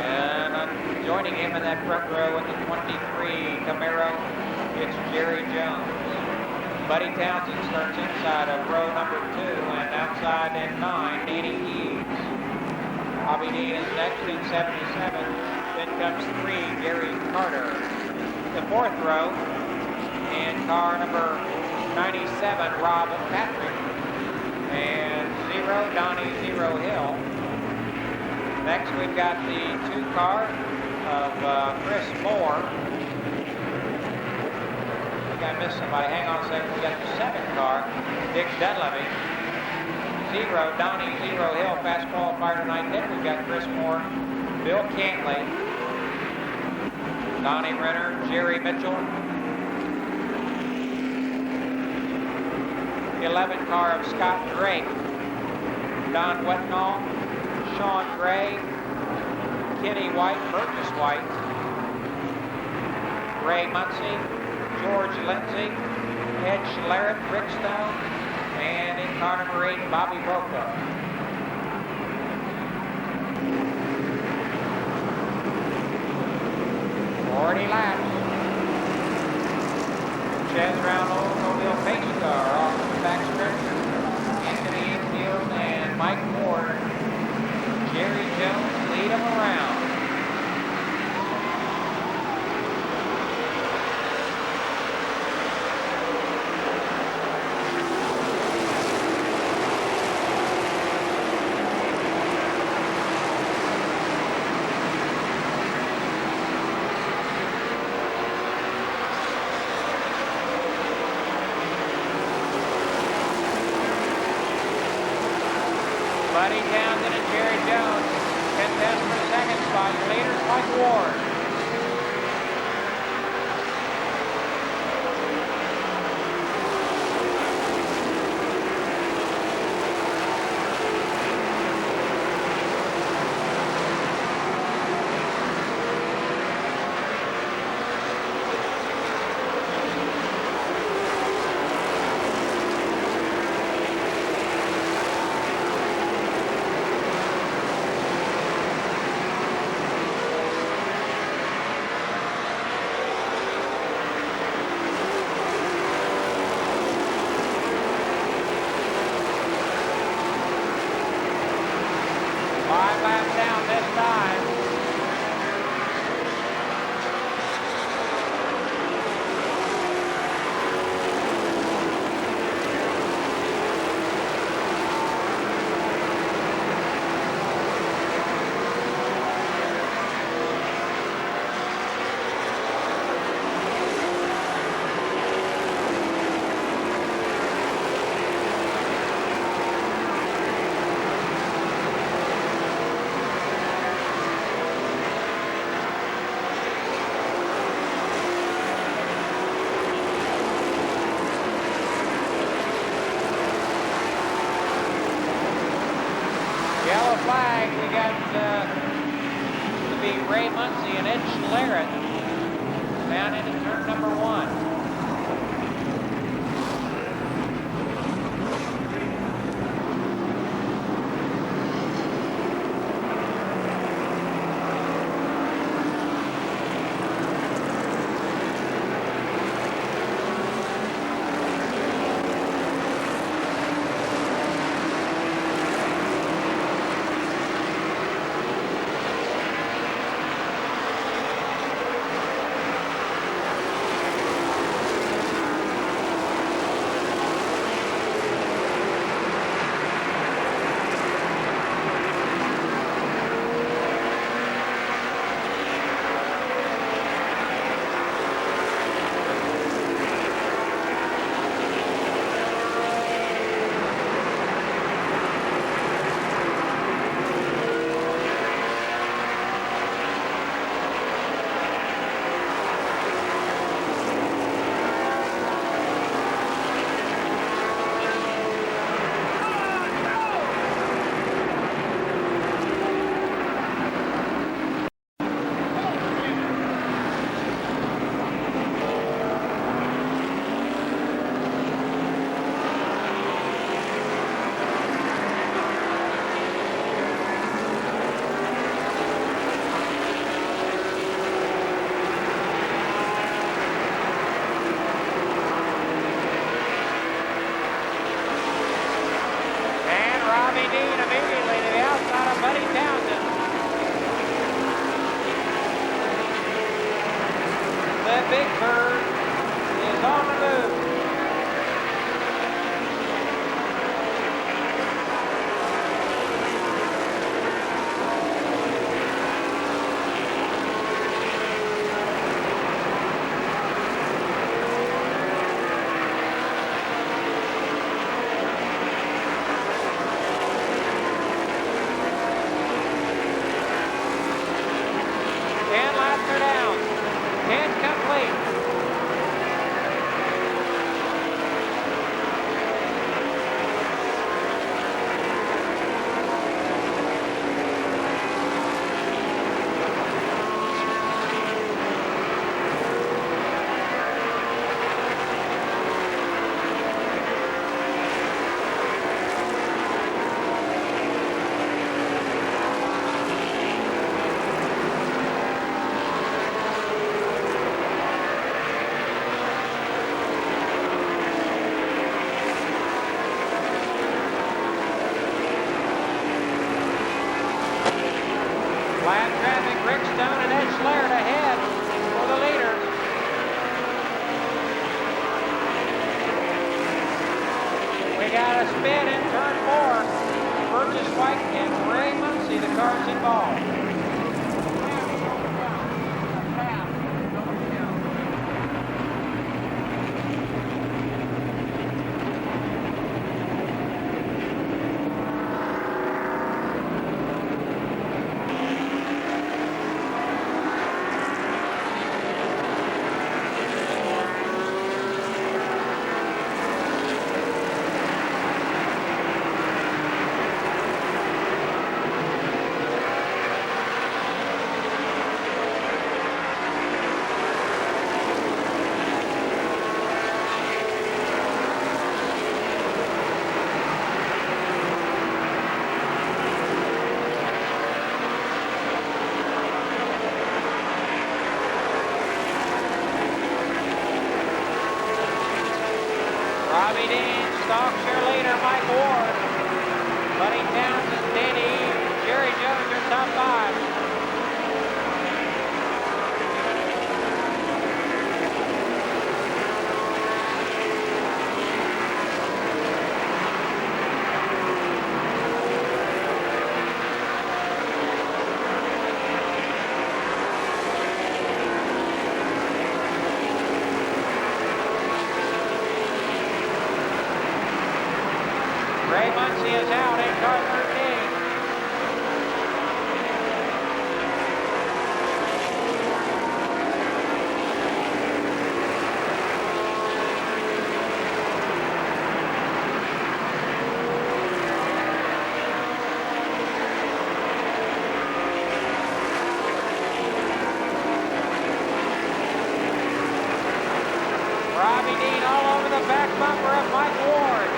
And joining him in that front row in the 23 Camaro, it's Jerry Jones. Buddy Townsend starts inside of row number 2 and outside in 9, Danny Eaves. Bobby Dean is next in 77. Then comes 3, Gary Carter. The fourth row in car number 97, Rob Patrick. And 0, Donnie Zero Hill. Next, we've got the 2 car of Chris Moore. I think I missed somebody. Hang on a second. We got the 7 car, Dick Dunleavy. 0, Donnie Zero Hill, fast qualifier tonight. Then we've got Chris Moore, Bill Cantley, Donnie Renner, Jerry Mitchell. 11 car of Scott Drake, Don Wetnall, Sean Gray, Kenny White, Burgess White, Ray Muncie, George Lindsay, Ed Schlereth, Rick Stone, and in car number 8, Bobby Boca. Laps. Chaz Brown Oldsmobile pace car off the back stretch. Anthony Infield and Mike Ward. Jerry Jones lead them around. Buddy Townsend and Jerry Jones contest for second. flag. We got to be Ray Muncie and Ed Schlereth down into turn number 1. Big Bird is on the move. Robbie Dean all over the back bumper of Mike Ward.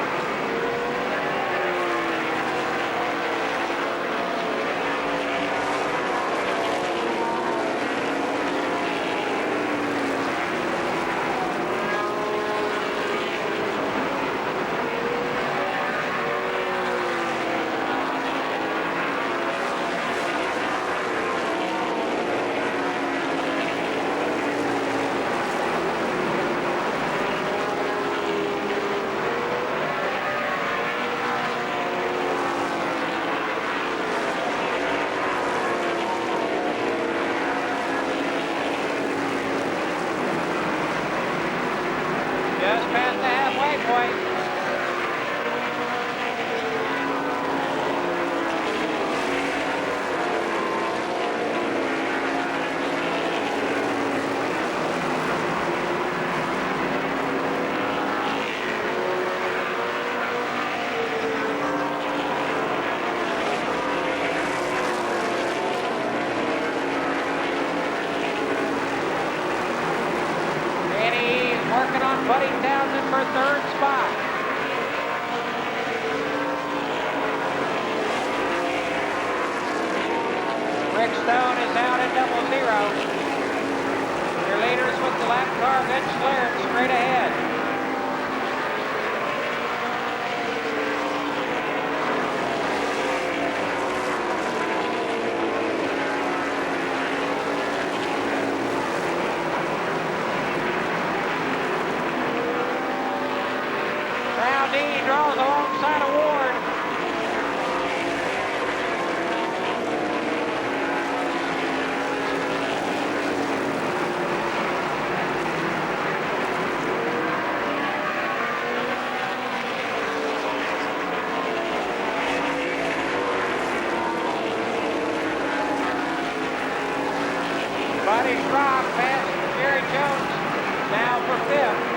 Just past the halfway point. Working on Buddy Townsend for third spot. Rick Stone is out at 00. Your leaders with the lap car, Vince Schlereth, straight ahead. Dean draws alongside of Ward. Buddy Schrock past Jerry Jones now for fifth.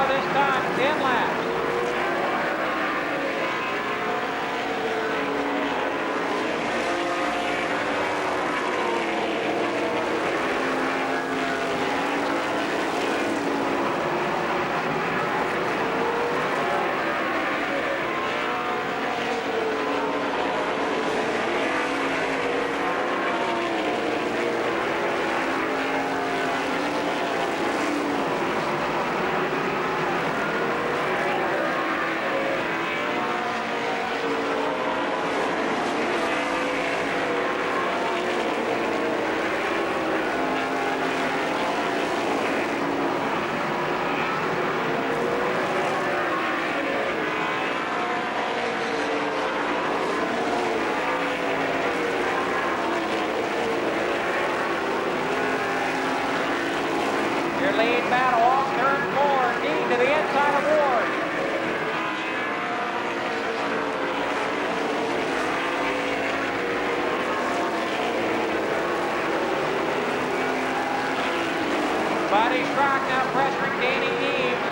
This time, 10 laps. Lead battle off turn 4, Dean to the inside of Ward. Buddy Schrock now pressuring Danny Eames.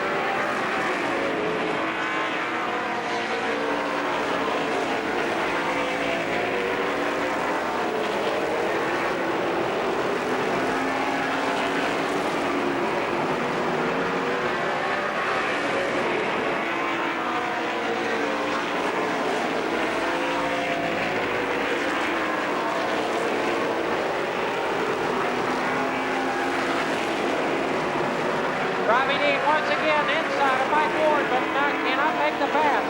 Robbie Dean once again inside of Mike Ward, but cannot make the pass.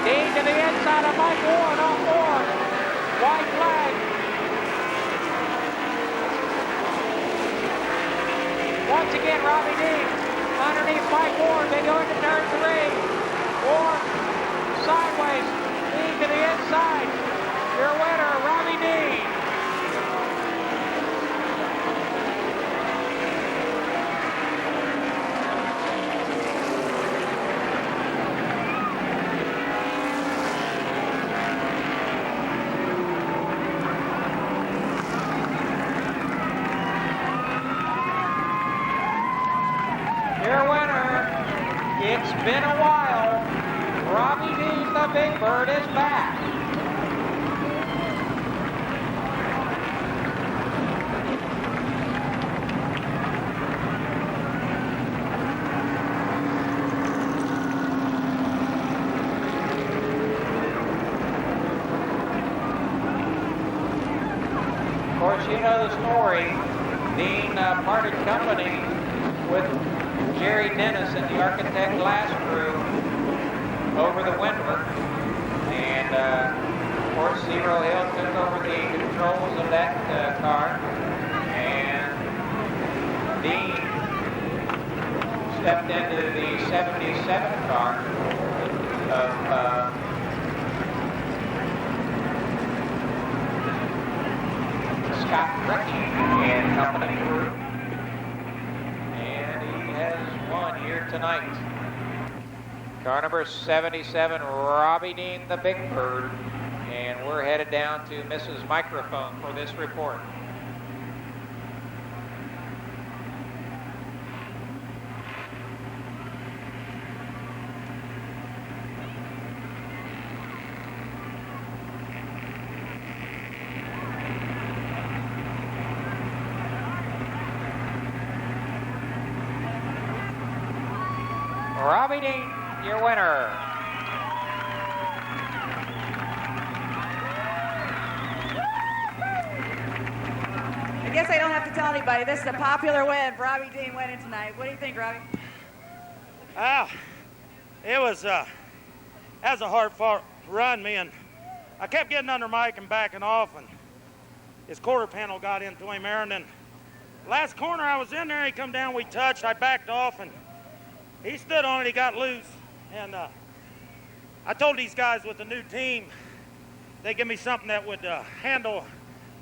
Dean to the inside of Mike Ward on board. White flag. again, Robbie Dean. Underneath Mike Ward, they go into turn 3. Ward sideways, Dean to the inside. Your winner, Robbie Dean. Your winner, it's been a while. Robbie Dean, the Big Bird, is back. Of course, you know the story. Dean parted company with Jerry Dennis and the Architect Glass crew over the winter. And of course, Zero Hill took over the controls of that car. And Dean stepped into the 77 car of Scott Gretchen and company crew. And he has won here tonight. Car number 77, Robbie Dean, the Big Bird. And we're headed down to Mrs. Microphone for this report. Robbie Dean, your winner. I guess I don't have to tell anybody. This is a popular win. Robbie Dean winning tonight. What do you think, Robbie? It was that was a hard-fought run, man. I kept getting under Mike and backing off, and his quarter panel got into him there. And then last corner I was in there, he come down, we touched, I backed off, and he stood on it, he got loose. And I told these guys with the new team, they give me something that would handle,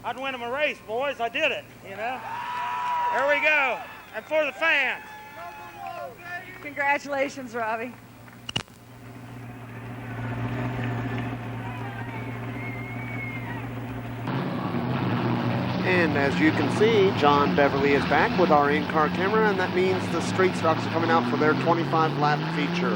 I'd win them a race, boys. I did it, you know. There we go. And for the fans. Congratulations, Robbie. And as you can see, John Beverly is back with our in-car camera, and that means the street stocks are coming out for their 25-lap feature.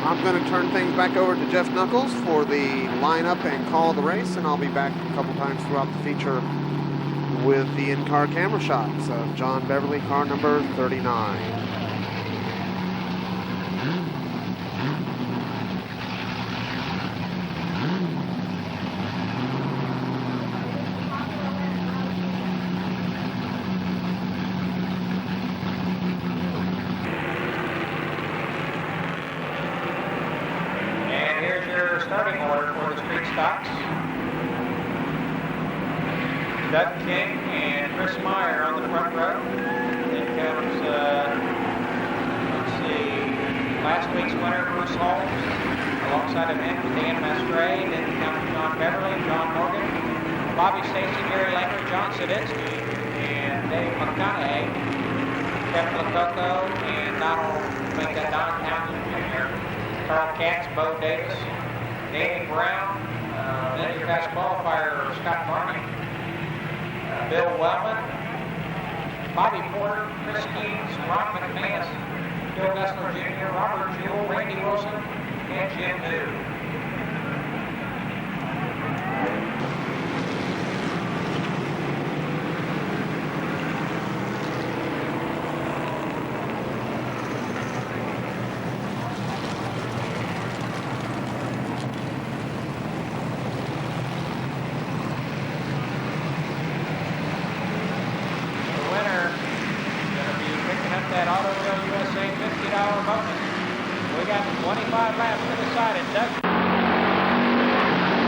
I'm going to turn things back over to Jeff Knuckles for the lineup and call of the race, and I'll be back a couple times throughout the feature with the in-car camera shots of John Beverly, car number 39. Starting order for the street stocks. Doug King and Chris Meyer on the front row. Then comes, let's see, last week's winner, Bruce Holmes, alongside of him, Dan Mastrade. Then comes John Beverly, John Morgan, Bobby Stacy, Gary Langer, John Saditsky, and Dave McConaughey, Kevin Lococo, and Don Townsend Jr., Carl Katz, Bo Davis, Danny Brown, then your fast qualifier, Scott Barney, Bill Wellman, Bobby Porter, Chris Keens, Ron McManus, Bill Gessler Jr., Robert Jewell, Randy Wilson, and Jim New.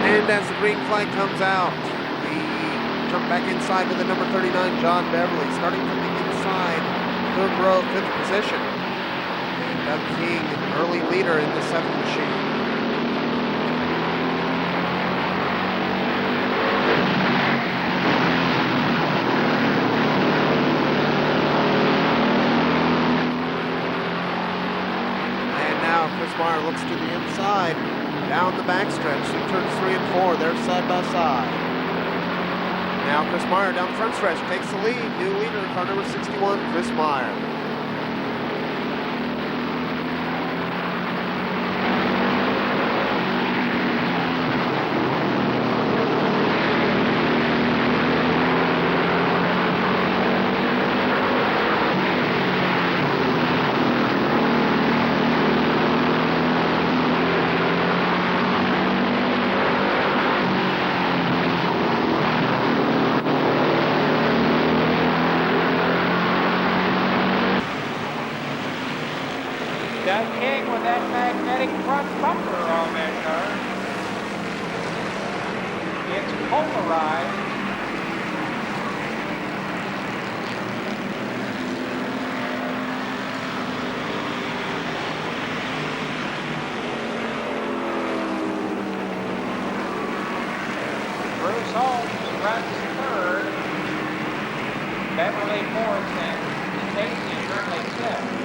And as the green flag comes out, we jump back inside with the number 39, John Beverly, starting from the inside, third row, fifth position. And Doug King, early leader in the seventh machine. Meyer looks to the inside, down the backstretch, through turns 3 and 4, they're side by side. Now Chris Meyer down the front stretch takes the lead, new leader, car number 61, Chris Meyer. Doug King with that magnetic front bumper on that car. It's polarized. Bruce Holmes runs third. Beverly fourth and Casey currently fifth.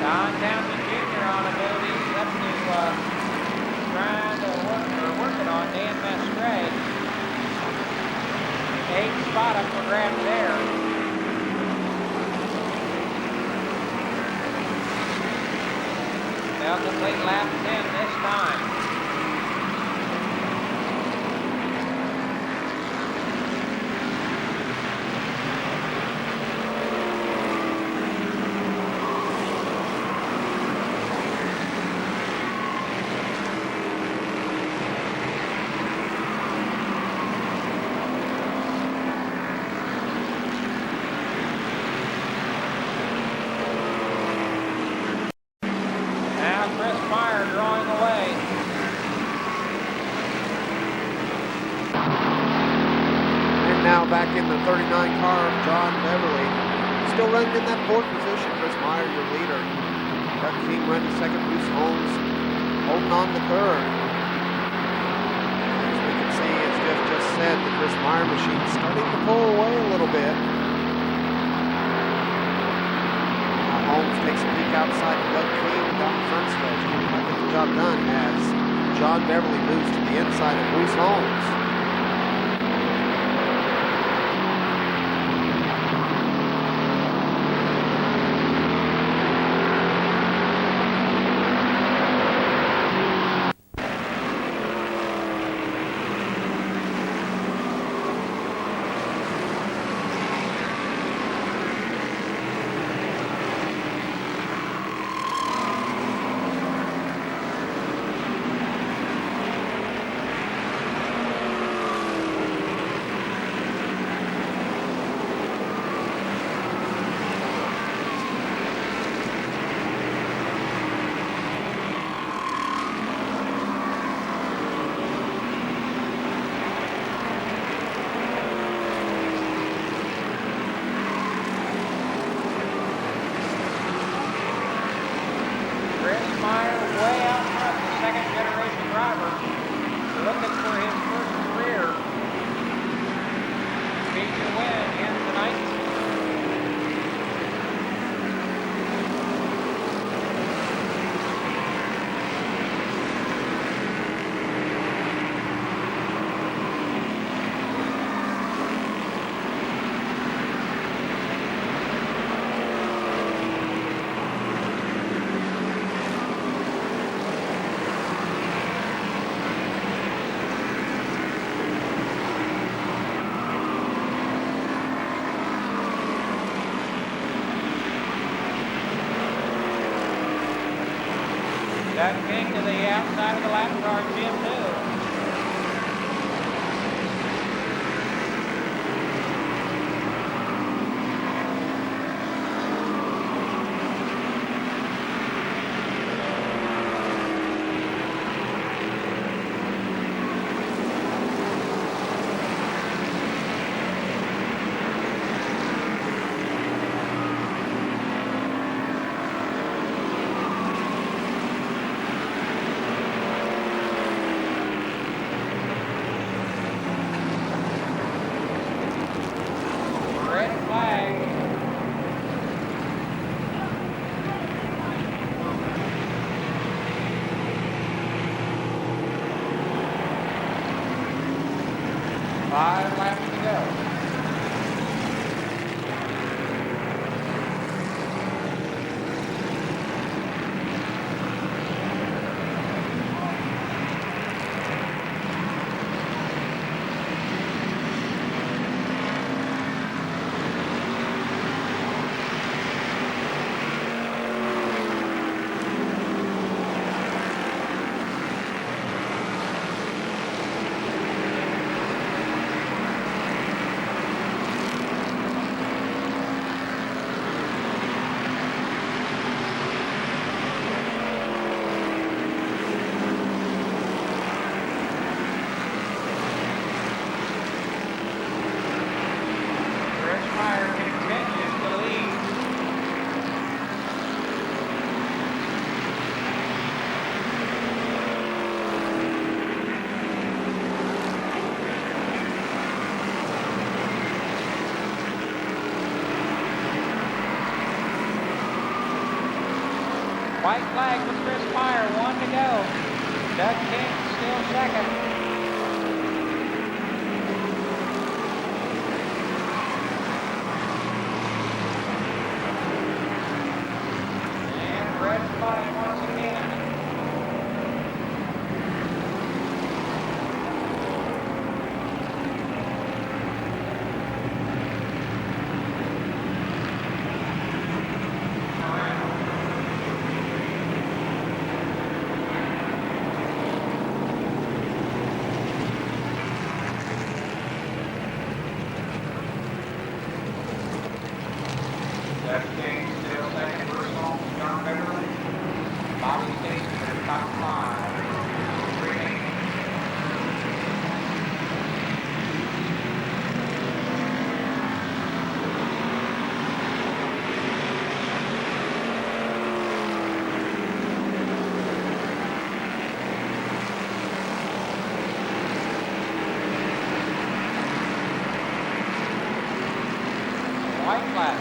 Don Townsend Jr. on a move. He's up to trying to working on Dan Mestray. 8th spot up for grabs there. They'll complete lap 10 this time. Back in the 39 car of John Beverly. Still running in that fourth position. Chris Meyer, your leader. Doug King running second. Bruce Holmes holding on to third. As we can see, as Jeff just said, the Chris Meyer machine is starting to pull away a little bit. Now Holmes takes a peek outside. Doug King down the front stretch. He might get the job done as John Beverly moves to the inside of Bruce Holmes. the outside of the lap car, Jim, too. Five laps to go. White flag with Chris Meyer, 1 to go. Doug King still second. And red flag once again. Doug King still second, personal, John Beverly. Bobby Stacy in the top 5. Remaining. White flag.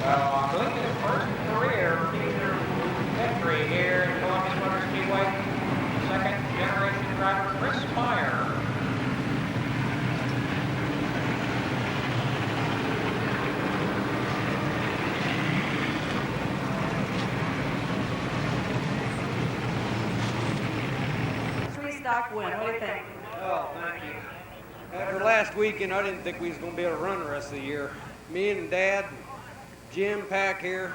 I believe his first career feature victory here at Columbus Motor Speedway. Second generation driver Chris Meyer. Three-stock win. What do you think? Oh, thank you. After last weekend, I didn't think we was going to be able to run the rest of the year. Me and Dad, Jim Pack here,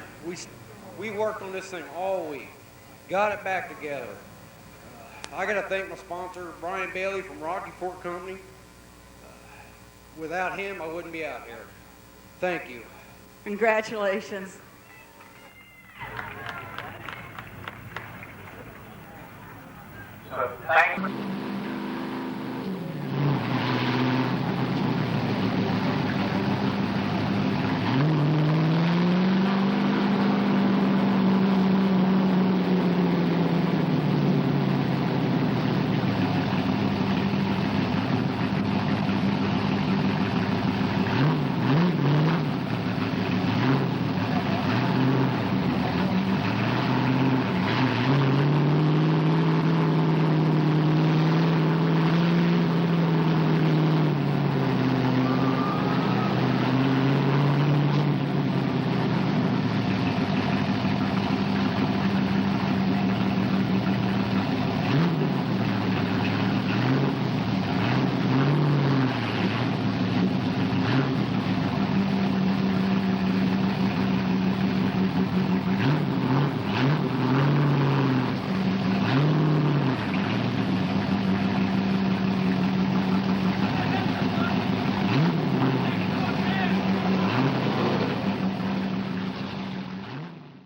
we worked on this thing all week. Got it back together. I got to thank my sponsor, Brian Bailey from Rocky Fork Company. Without him, I wouldn't be out here. Thank you. Congratulations. So, thanks.